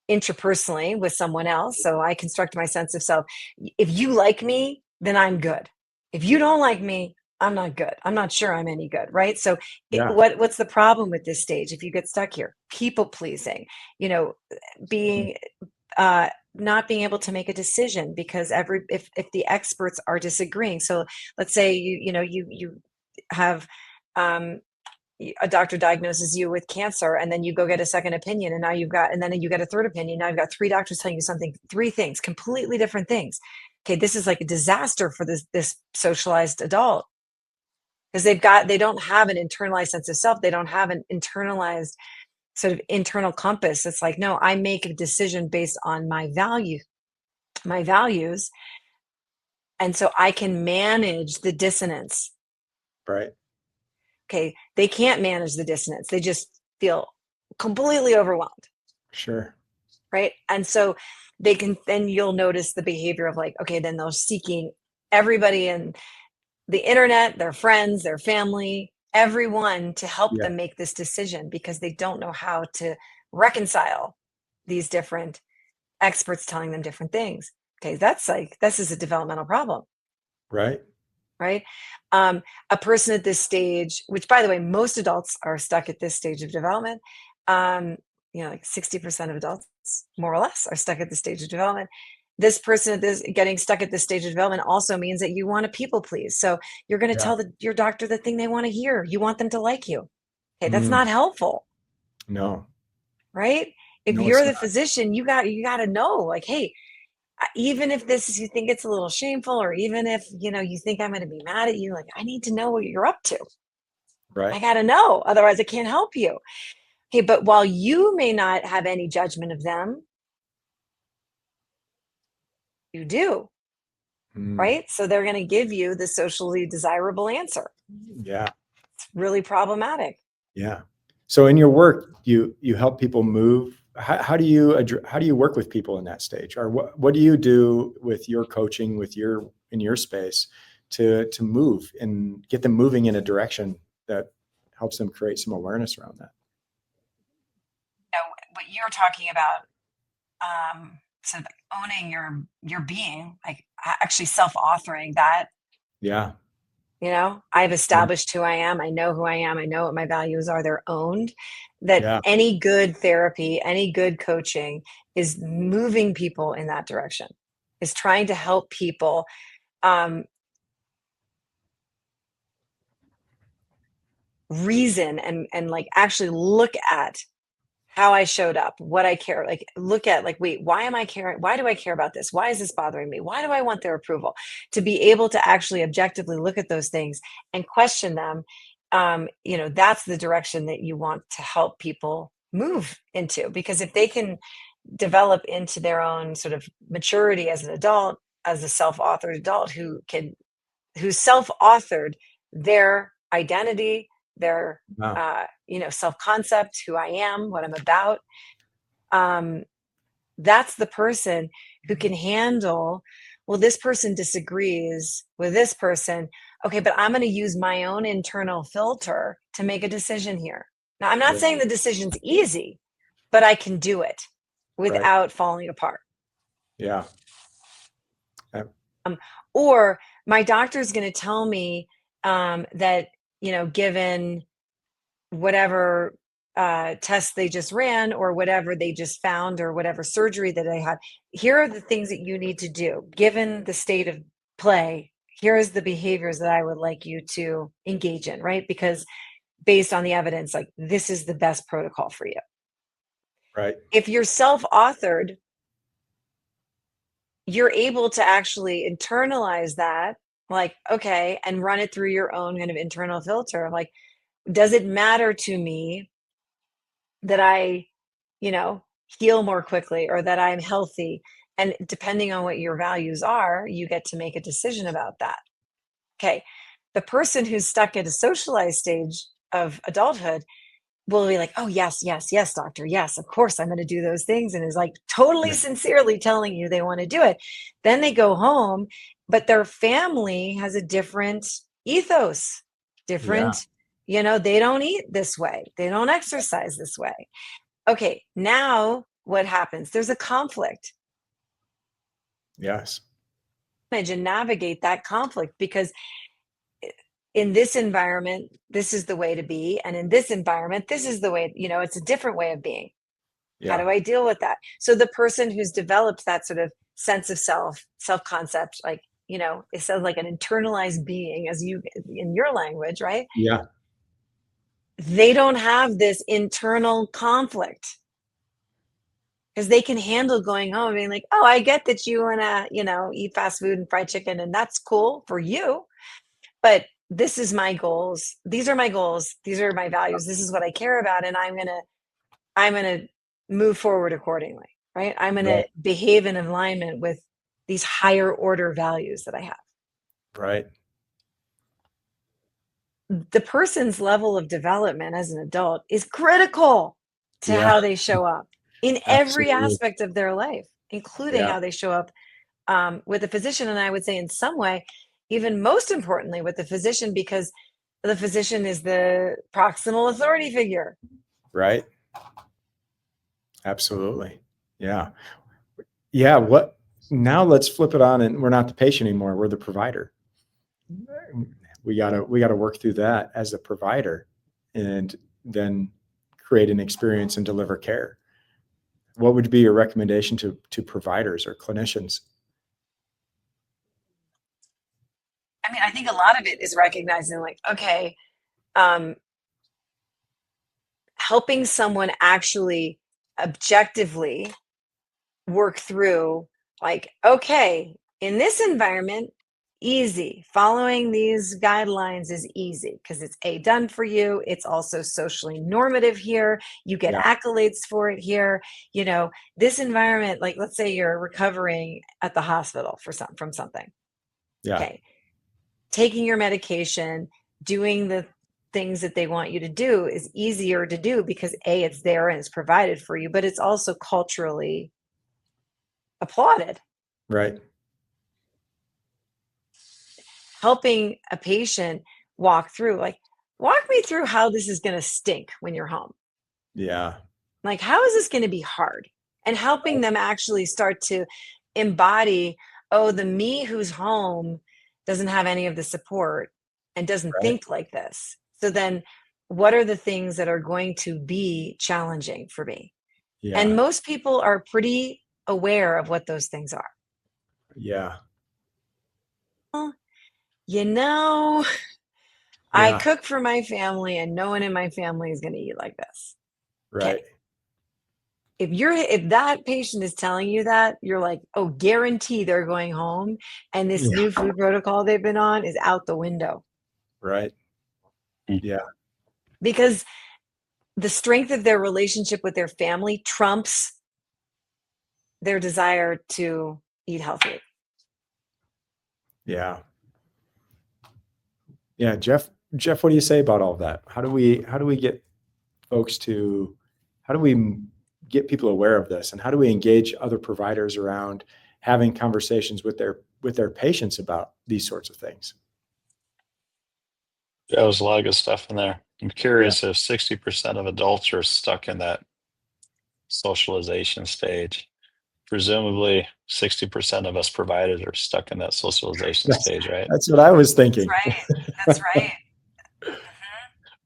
interpersonally with someone else. So I construct my sense of self. If you like me, then I'm good. If you don't like me, I'm not good. I'm not sure I'm any good, right? So Yeah. what's the problem with this stage if you get stuck here? People pleasing, Mhm. being not being able to make a decision because if the experts are disagreeing. So let's say you have um, a doctor diagnoses you with cancer, and then you go get a second opinion, and then you get a third opinion. Now you've got three doctors telling you something, three things, completely different things. Okay, this is like a disaster for this socialized adult, because they don't have an internalized sense of self. They don't have an internalized sort of internal compass. It's like, no, I make a decision based on my values, and so I can manage the dissonance. Right. Okay, they can't manage the dissonance. They just feel completely overwhelmed, Sure. right? And so then you'll notice the behavior of, like, okay, then they're seeking everybody the internet, their friends, their family, everyone to help Yeah. them make this decision because they don't know how to reconcile these different experts telling them different things. Okay, that's like, this is a developmental problem, Right. right? A person at this stage, which by the way, most adults are stuck at this stage of development. Like 60% of adults, more or less, are stuck at this stage of development. This person at this getting stuck at this stage of development also means that you want to people please. So you're going to Yeah. tell your doctor the thing they want to hear. You want them to like you. Okay, that's Mm, not helpful, no, right? If no, it's you're the not. physician, you got to know, like, hey, even if you think it's a little shameful, or even if you think I'm going to be mad at you, like, I need to know what you're up to. I Right. got to know, otherwise I can't help you. Okay, but while you may not have any judgment of them, you do, Mm, right? So they're going to give you the socially desirable answer. yeah. It's really problematic. Yeah. So in your work, you help people move. How do you work with people in that stage, or what do you do with your coaching, in your space, to move and get them moving in a direction that helps them create some awareness around that? What you're talking about, sort of owning your being, like actually self-authoring that. Yeah. I've Yeah. established who I am. I know who I am. I know what my values are. They're owned. That Yeah. any good therapy, any good coaching is moving people in that direction, is trying to help people um, reason and like actually look at how I showed up, what I care, like look at, like, wait, why am I caring? Why do I care about this? Why is this bothering me? Why do I want their approval? To be able to actually objectively look at those things and question them, that's the direction that you want to help people move into. Because if they can develop into their own sort of maturity as an adult, as a self-authored adult who self-authored their identity, their Wow. self-concept, who I am, what I'm about, um, that's the person who can handle, well, this person disagrees with this person. Okay, but I'm going to use my own internal filter to make a decision here. Now, I'm not Yeah. saying the decision's easy, but I can do it Right. without falling apart. Yeah. Or my doctor's going to tell me that, given whatever test they just ran, or whatever they just found, or whatever surgery that I had, here are the things that you need to do. Given the state of play, here's the behaviors that I would like you to engage in, right? Because based on the evidence, like, this is the best protocol for you. Right. If you're self-authored, you're able to actually internalize that, like, okay, and run it through your own kind of internal filter. Like, does it matter to me that I, heal more quickly, or that I'm healthy? And depending on what your values are, you get to make a decision about that. Okay. The person who's stuck at a socialized stage of adulthood will be like, oh, yes, yes, yes, doctor. Yes, of course, I'm going to do those things. And is like totally Yeah. sincerely telling you they want to do it. Then they go home, but their family has a different ethos, Yeah. different, they don't eat this way, they don't exercise this way. Okay, now what happens? There's a conflict. Yes. Manage and navigate that conflict, because in this environment, this is the way to be. And in this environment, this is the way, it's a different way of being. How Yeah. do I deal with that? So the person who's developed that sort of sense of self-concept, like, it sounds like an internalized being, as you, in your language, right? Yeah. They don't have this internal conflict, because they can handle going home and being like, oh, I get that you want to, eat fast food and fried chicken, and that's cool for you. But this is my goals. These are my goals. These are my values. This is what I care about. And I'm going to move forward accordingly, right? I'm going to Right. behave in alignment with these higher order values that I have. Right. The person's level of development as an adult is critical to Yeah. how they show up in every Absolutely. aspect of their life, including Yeah. how they show up with a physician. And I would say, in some way, even most importantly with the physician, because the physician is the proximal authority figure. Right. Absolutely. Yeah. Yeah. What now? Let's flip it on, and we're not the patient anymore. We're the provider. We gotta work through that as a provider, and then create an experience and deliver care. What would be your recommendation to providers or clinicians? I mean, I think a lot of it is recognizing like, okay, um, helping someone actually objectively work through like, okay, in this environment, easy. Following these guidelines is easy because it's done for you. It's also socially normative here. You get Yeah. accolades for it here. You know, this environment, like let's say you're recovering at the hospital from something. Yeah. Okay. Taking your medication, doing the things that they want you to do is easier to do because it's there and it's provided for you, but it's also culturally applauded. Right. Helping a patient walk me through how this is going to stink when you're home. Yeah. Like, how is this going to be hard? And helping them actually start to embody, oh, the me who's home doesn't have any of the support and doesn't Right. think like this. So then what are the things that are going to be challenging for me? Yeah. And most people are pretty aware of what those things are. Yeah. Well, you know, I Yeah. cook for my family and no one in my family is going to eat like this. Right. Okay. If that patient is telling you that, you're like, oh, guarantee they're going home and this Yeah. new food protocol they've been on is out the window. Right. Yeah. Because the strength of their relationship with their family trumps their desire to eat healthy. Yeah. Yeah. Jeff, what do you say about all of that? How do we get folks to, how do we get people aware of this, and how do we engage other providers around having conversations with their patients about these sorts of things? There was a lot of good stuff in there. I'm Yeah. curious if 60% of adults are stuck in that socialization stage. Presumably 60% of us providers are stuck in that socialization stage, right? That's what I was thinking. That's right. Mhm.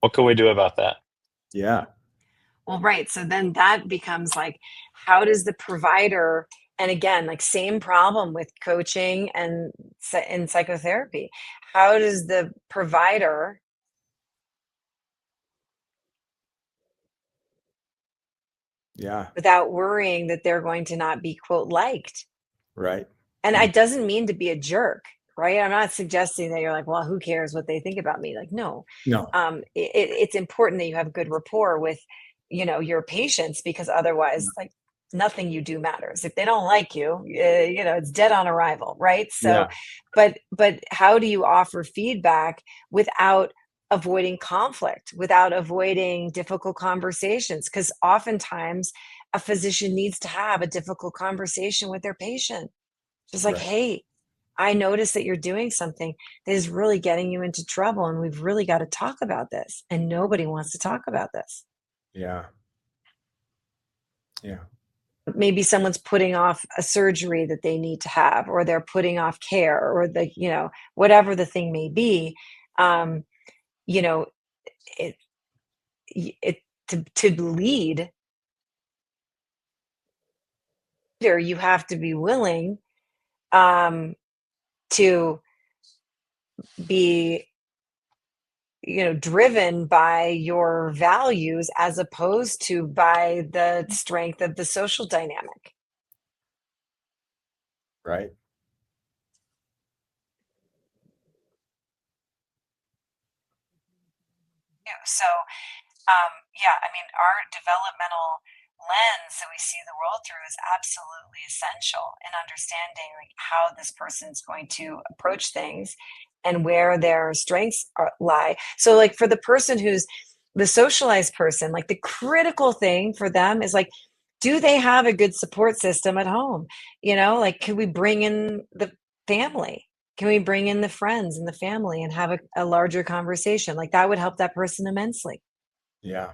What can we do about that? Yeah. Well, right. So then that becomes like, how does the provider, and again, like same problem with coaching and in psychotherapy, how does the provider Yeah. without worrying that they're going to not be quote liked? Right. And it doesn't mean to be a jerk, right? I'm not suggesting that you're like, well, who cares what they think about me? Like, no. No. It's important that you have good rapport with, your patients, because otherwise, like, nothing you do matters. If they don't like you, it's dead on arrival, right? So, Yeah. but how do you offer feedback without avoiding conflict, without avoiding difficult conversations? Because oftentimes a physician needs to have a difficult conversation with their patient. Just like, Right. hey, I noticed that you're doing something that is really getting you into trouble, and we've really got to talk about this. And nobody wants to talk about this. Yeah. Yeah. Maybe someone's putting off a surgery that they need to have, or they're putting off care, or whatever the thing may be. Um, you know, it, it to lead, you have to be willing to be driven by your values as opposed to by the strength of the social dynamic. Right. So, yeah, I mean, our developmental lens that we see the world through is absolutely essential in understanding like how this person's going to approach things and where their strengths lie. So, like for the person who's the socialized person, like the critical thing for them is like, do they have a good support system at home? Like, could we bring in the family? Can we bring in the friends and the family and have a larger conversation? Like that would help that person immensely. Yeah.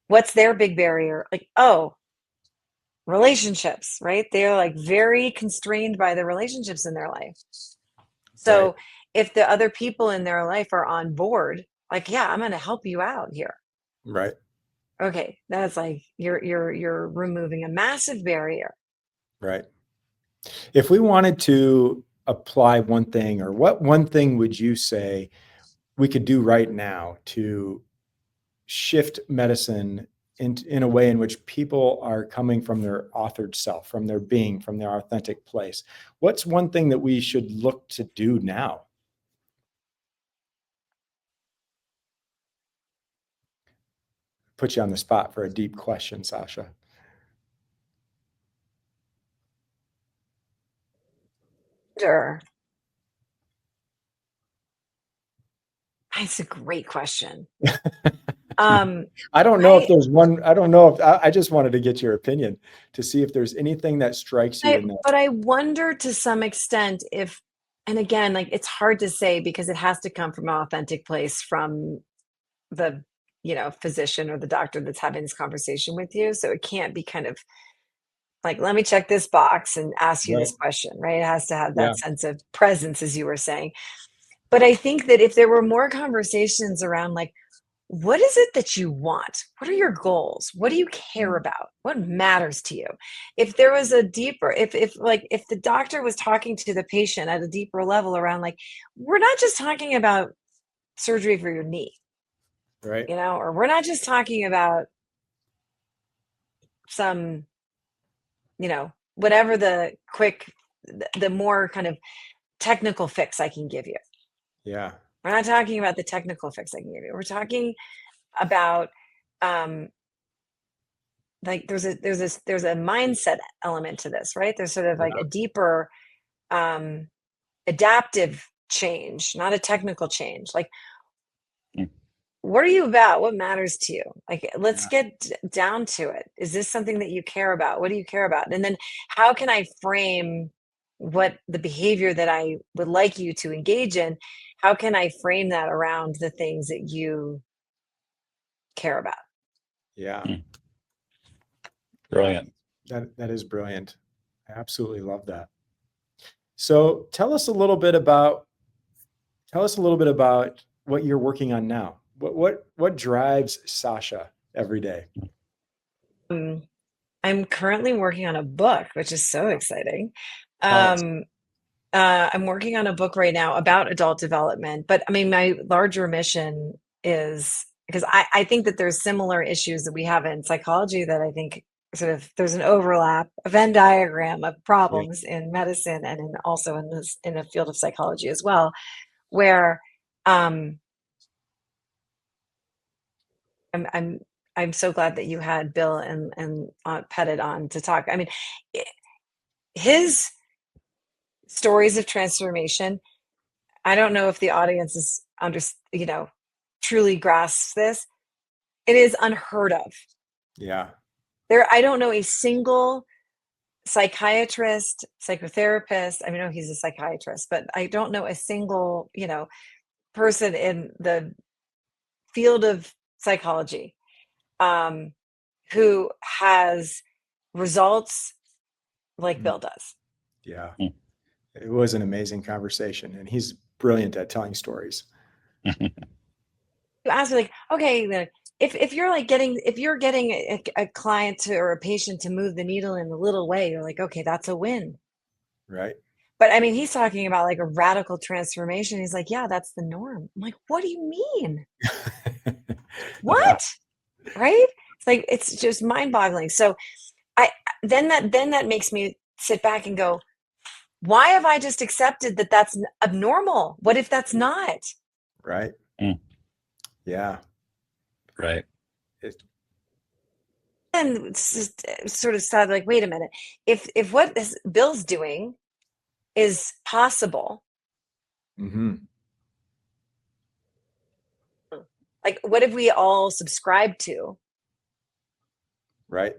What's their big barrier? Like, oh, relationships, right? They're like very constrained by the relationships in their life. Right. So if the other people in their life are on board, like, yeah, I'm going to help you out here. Right. Okay, that's like you're removing a massive barrier. Right. If we wanted to apply one thing, or what one thing would you say we could do right now to shift medicine in a way in which people are coming from their authored self, from their being, from their authentic place? What's one thing that we should look to do now? Put you on the spot for a deep question, Sasha. Sure. That's a great question. I don't know if there's one. I don't know if I just wanted to get your opinion to see if there's anything that strikes you in that. But I wonder to some extent if, and again, like it's hard to say because it has to come from an authentic place from the, physician or the doctor that's having this conversation with you. So it can't be kind of like, let me check this box and ask you Right. this question, right? It has to have Yeah. that sense of presence, as you were saying. But I think that if there were more conversations around like, what is it that you want? What are your goals? What do you care about? What matters to you? If there was a deeper, if the doctor was talking to the patient at a deeper level around like, we're not just talking about surgery for your knee, Right. or we're not just talking about some, whatever the more kind of technical fix I can give you. Yeah. We're not talking about the technical fix I can give you. We're talking about like there's a mindset element to this, right? There's sort of like Yeah. a deeper adaptive change, not a technical change. Like, Mm. what are you about? What matters to you? Like, let's Yeah. get down to it. Is this something that you care about? What do you care about? And then how can I frame what the behavior that I would like you to engage in? How can I frame that around the things that you care about? Yeah. Mm. Yeah. Brilliant. That is brilliant. I absolutely love that. So tell us a little bit about what you're working on now. What drives Sasha every day? Um, I'm currently working on a book, which is so exciting. Tell us. Um, I'm working on a book right now about adult development, but I mean, my larger mission is because I think that there's similar issues that we have in psychology that I think sort of there's an overlap, a Venn diagram of Yeah. problems in medicine and also in the field of psychology as well, where um, I'm I'm so glad that you had Bill and Pettit on to talk. I mean, i- his stories of transformation. I don't know if the audience is truly grasps this. It is unheard of. Yeah. I don't know a single psychiatrist, psychotherapist. I mean, no, he's a psychiatrist, but I don't know a single, person in the field of psychology um, who has results like Mm. Bill does. Yeah. Mm. It was an amazing conversation, and he's brilliant at telling stories. You ask me like, okay, if you're like if you're getting a client or a patient to move the needle in a little way, you're like, okay, that's a win. Right. But I mean, he's talking about like a radical transformation. He's like, yeah, that's the norm. I'm like, what do you mean? Yeah. What? Right? It's like it's just mind-boggling. So I then that makes me sit back and go, why have I just accepted that that's abnormal? What if that's not? Right. Mm. Yeah. Right. It, And it's just sort of sad, like, wait a minute. If what Bill's doing is possible, mhm. like what if we all subscribe to Right.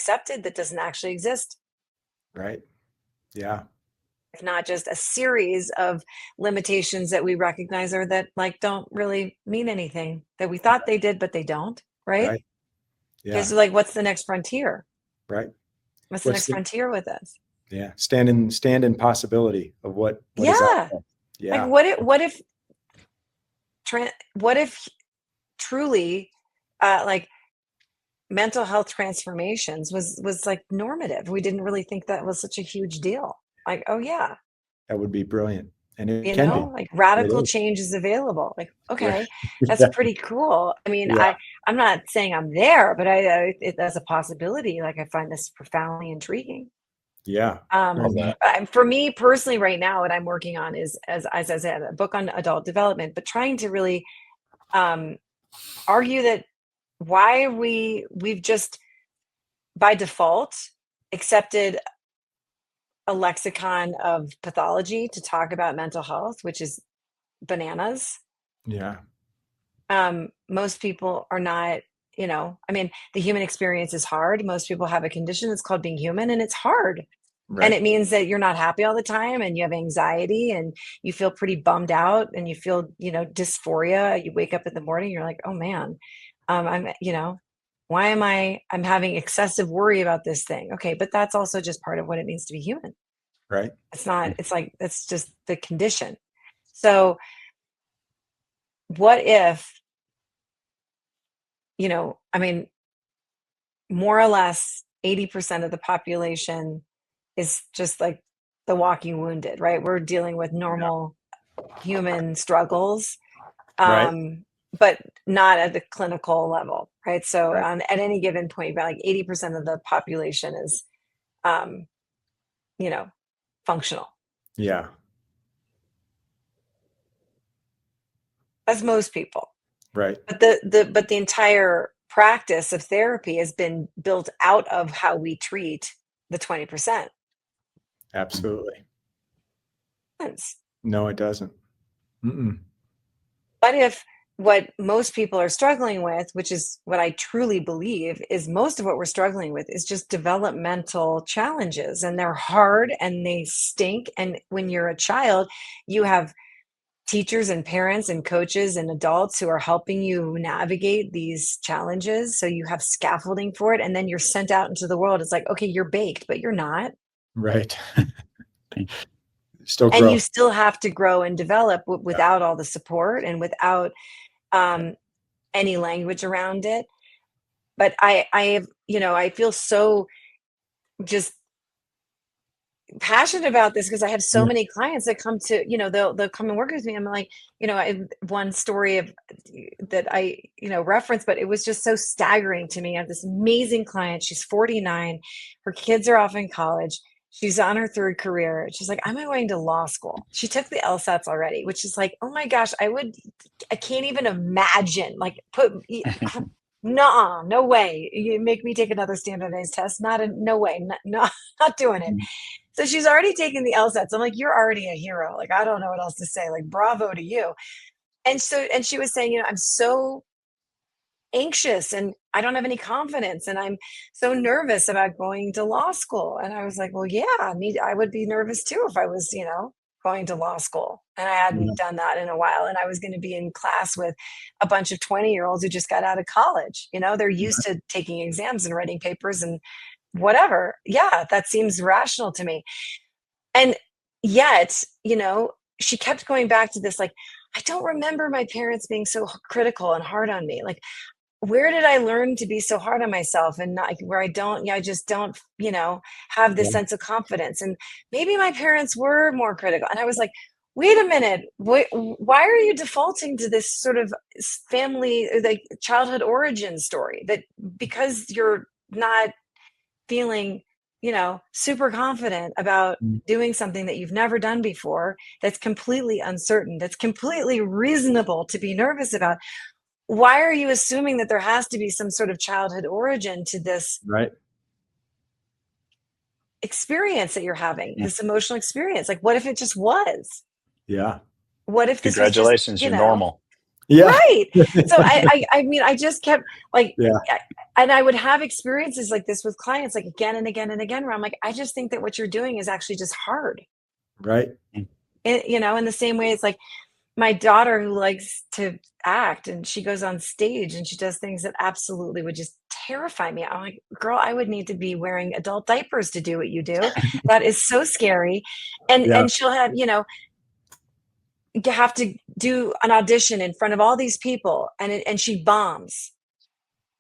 accepted that doesn't actually exist. Right. Yeah. If not just a series of limitations that we recognize or that like don't really mean anything that we thought they did, but they don't, right? Right. Okay, Yeah. so like what's the next frontier? Right. What's the What's next the, frontier with us? yeah. Stand in possibility of what is out Yeah. there. Like Yeah. what if truly like mental health transformations was like normative. We didn't really think that was such a huge deal. Like, oh yeah, That would be brilliant. And it you can be. know, like It radical is. change is available. Like, Right. okay, that's Yeah. pretty cool. I mean, Yeah. I'm not saying I'm there, but that's a possibility. Like, I find this profoundly intriguing. Yeah. Love that. For me personally, right now, what I'm working on is, as I said, a book on adult development, but trying to really um, argue that why we've just by default accepted a lexicon of pathology to talk about mental health, which is bananas. Yeah. Most people are not, I mean, the human experience is hard. Most people have a condition that's called being human, and it's hard. And Right. it means that you're not happy all the time and you have anxiety and you feel pretty bummed out and you feel, dysphoria. You wake up in the morning, you're like, oh man, why am I'm having excessive worry about this thing? Okay, but that's also just part of what it means to be human. Right. It's not, it's like, that's just the condition. So what if, I mean, more or less 80% of the population is just like the walking wounded, right? We're dealing with Yeah. normal human struggles, Right. but not at the clinical level, right? So Right. at any given point, about like 80% of the population is, um, functional. Yeah. That's most people. Right. But the entire practice of therapy has been built out of how we treat the 20%. Absolutely. No, it doesn't. Mm-mm. What if what most people are struggling with, which is what I truly believe, is most of what we're struggling with is just developmental challenges, and they're hard and they stink. And when you're a child, you have teachers and parents and coaches and adults who are helping you navigate these challenges. So you have scaffolding for it. And then you're sent out into the world. It's like, okay, you're baked, but you're not. Right. Still And you grow. still have to grow and develop without all the support and without any language around it. But I feel so just passionate about this because I have so Yeah. many clients that come to, they'll come and work with me. I'm like, one story of that I, reference, but it was just so staggering to me. I have this amazing client. She's 49. Her kids are off in college. She's on her third career. She's like, I'm going to law school. She took the LSATs already, which is like, oh my gosh, I can't even imagine like no way. You make me take another standardized test. No way. Not doing it. So she's already taken the LSATs. I'm like, you're already a hero. Like, I don't know what else to say. Like, bravo to you. And she was saying, I'm so anxious and I don't have any confidence and I'm so nervous about going to law school. And I was like, well, yeah, I would be nervous too if I was, going to law school. And I hadn't done that in a while. And I was going to be in class with a bunch of 20-year-olds who just got out of college. They're used to taking exams and writing papers and whatever. Yeah, that seems rational to me. And yet, she kept going back to this, like, I don't remember my parents being so critical and hard on me. Like, where did I learn to be so hard on myself and not where I just don't, have this Yeah. sense of confidence. And maybe my parents were more critical. And I was like, wait a minute, why are you defaulting to this sort of family, like childhood origin story that because you're not feeling, super confident about doing something that you've never done before, that's completely uncertain, that's completely reasonable to be nervous about. Why are you assuming that there has to be some sort of childhood origin to this Right. experience that you're having, this emotional experience? Like, what if it just was? Yeah. What if this was just, Congratulations, you're normal. Yeah. Right. So I mean, I just kept like, Yeah. and I would have experiences like this with clients, like again and again and again, where I'm like, I just think that what you're doing is actually just hard. Right. You know, in the same way, it's like my daughter who likes to act and she goes on stage and she does things that absolutely would just terrify me. I'm like, girl, I would need to be wearing adult diapers to do what you do. That is so scary. Yeah. And she'll have, you know, you have to do an audition in front of all these people and she bombs,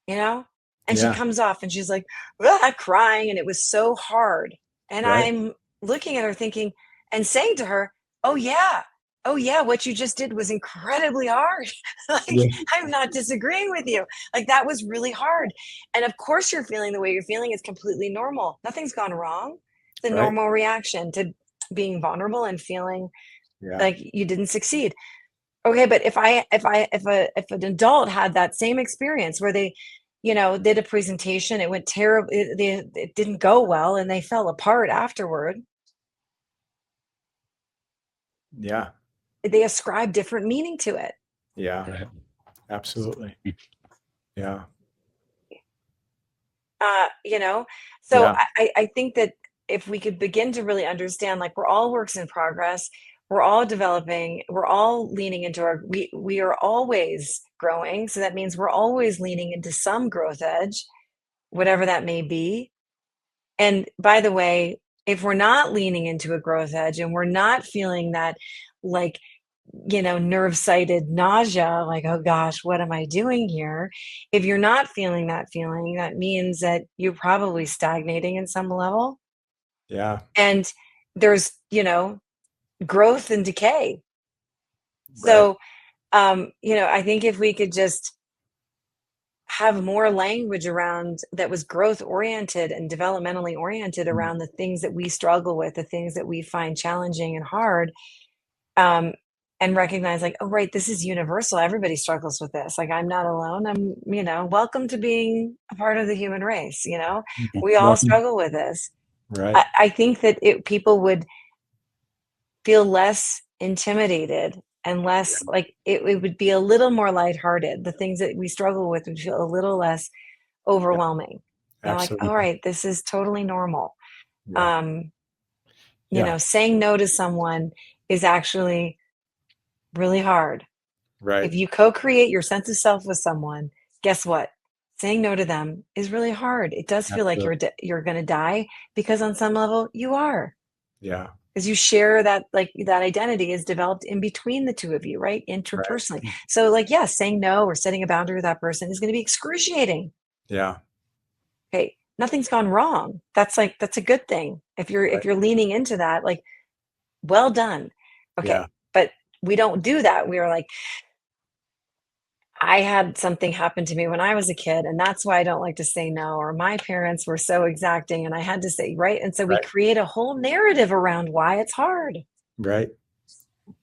you know, and she Yeah. comes off and she's like, "Ah," crying, and it was so hard. And Right. I'm looking at her thinking and saying to her, oh yeah, oh yeah, what you just did was incredibly hard. Like, Yeah. I'm not disagreeing with you. Like, that was really hard. And of course you're feeling the way you're feeling is completely normal. Nothing's gone wrong. It's a Right. normal reaction to being vulnerable and feeling Yeah. like you didn't succeed. Okay, but if an adult had that same experience where they, you know, did a presentation, it went terrible, it didn't go well, and they fell apart afterward. Yeah. They ascribe different meaning to it. Yeah. Right. Absolutely. Yeah. You know, so Yeah. I think that if we could begin to really understand, like, we're all works in progress, we're all developing, we're all leaning into our, we are always growing. So that means we're always leaning into some growth edge, whatever that may be. And by the way, if we're not leaning into a growth edge and we're not feeling that, like, you know, nerve sighted nausea, like, oh gosh, what am I doing here? If you're not feeling that feeling, that means that you're probably stagnating in some level. Yeah. And there's, you know, growth and decay. Right. So, you know, I think if we could just have more language around that was growth oriented and developmentally oriented Mm. around the things that we struggle with, the things that we find challenging and hard, um, and recognize, like, oh, right, this is universal. Everybody struggles with this. Like, I'm not alone. I'm, you know, welcome to being a part of the human race. You know, we all Welcome. struggle with this. Right. I think that people would feel less intimidated and less like it would be a little more lighthearted. The things that we struggle with would feel a little less Yeah. overwhelming. You know, like, all Absolutely. right, this is totally normal. Yeah. Um, you Yeah. know, saying no to someone is actually really hard. Right. If you co-create your sense of self with someone, guess what? Saying no to them is really hard. It does feel like Absolutely. you're going to die, because on some level you are. Yeah. Because you share that, like, that identity is developed in between the two of you, right? Right. Interpersonally. So, like, yeah, saying no or setting a boundary with that person is going to be excruciating. Yeah. Okay, nothing's gone wrong. That's a good thing. If Right. you're leaning into that, like, well done. Yeah. Okay, but we don't do that. We are like, I had something happen to me when I was a kid, and that's why I don't like to say no, or my parents were so exacting and I had to say, right? And so we Right. create a whole narrative around why it's hard. Right.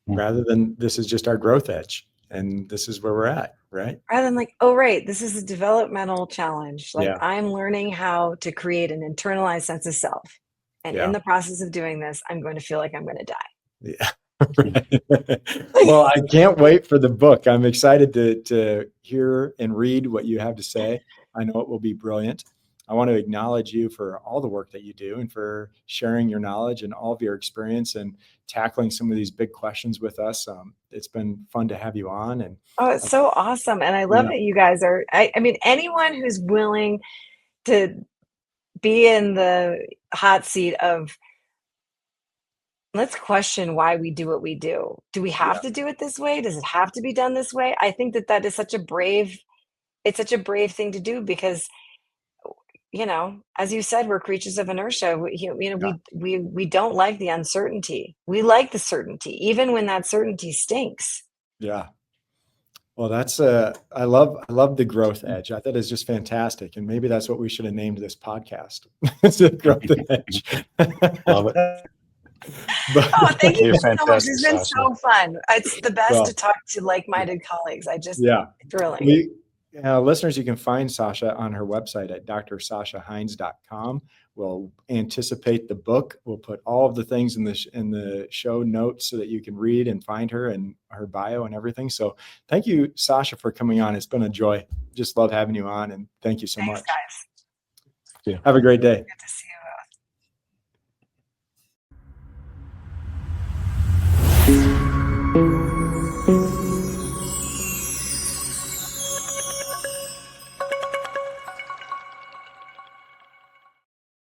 Rather than this is just our growth edge and this is where we're at. Right. Rather than, like, oh, right, this is a developmental challenge. Like, Yeah. I'm learning how to create an internalized sense of self. And in Yeah. the process of doing this, I'm going to feel like I'm going to die. Yeah. Well, I can't wait for the book. I'm excited to hear and read what you have to say. I know it will be brilliant. I want to acknowledge you for all the work that you do and for sharing your knowledge and all of your experience and tackling some of these big questions with us. It's been fun to have you on. And Oh, it's so awesome. And I love yeah, that you guys are, I mean, anyone who's willing to be in the hot seat of, let's question why we do what we do. Do we have yeah, to do it this way? Does it have to be done this way? I think that that is such a brave, it's such a brave thing to do, because, you know, as you said, we're creatures of inertia. You know, yeah, we don't like the uncertainty. We like the certainty, even when that certainty stinks. yeah. Well, that's I love the growth edge. I thought it's just fantastic. And maybe that's what we should have named this podcast. It's the growth edge. Love it. But Oh, thank you You're guys so much. fantastic, It's been Sasha. so fun. It's the best to well, talk to like-minded colleagues. yeah. Thrilling. Listeners, you can find Sasha on her website at drsashaheinz.com. will anticipate the book. We'll put all of the things in the show notes so that you can read and find her and her bio and everything. So thank you, Sasha, for coming on. It's been a joy. Just love having you on, and thank you so Thanks, much. guys. Yeah. Have a great day. Good to see you.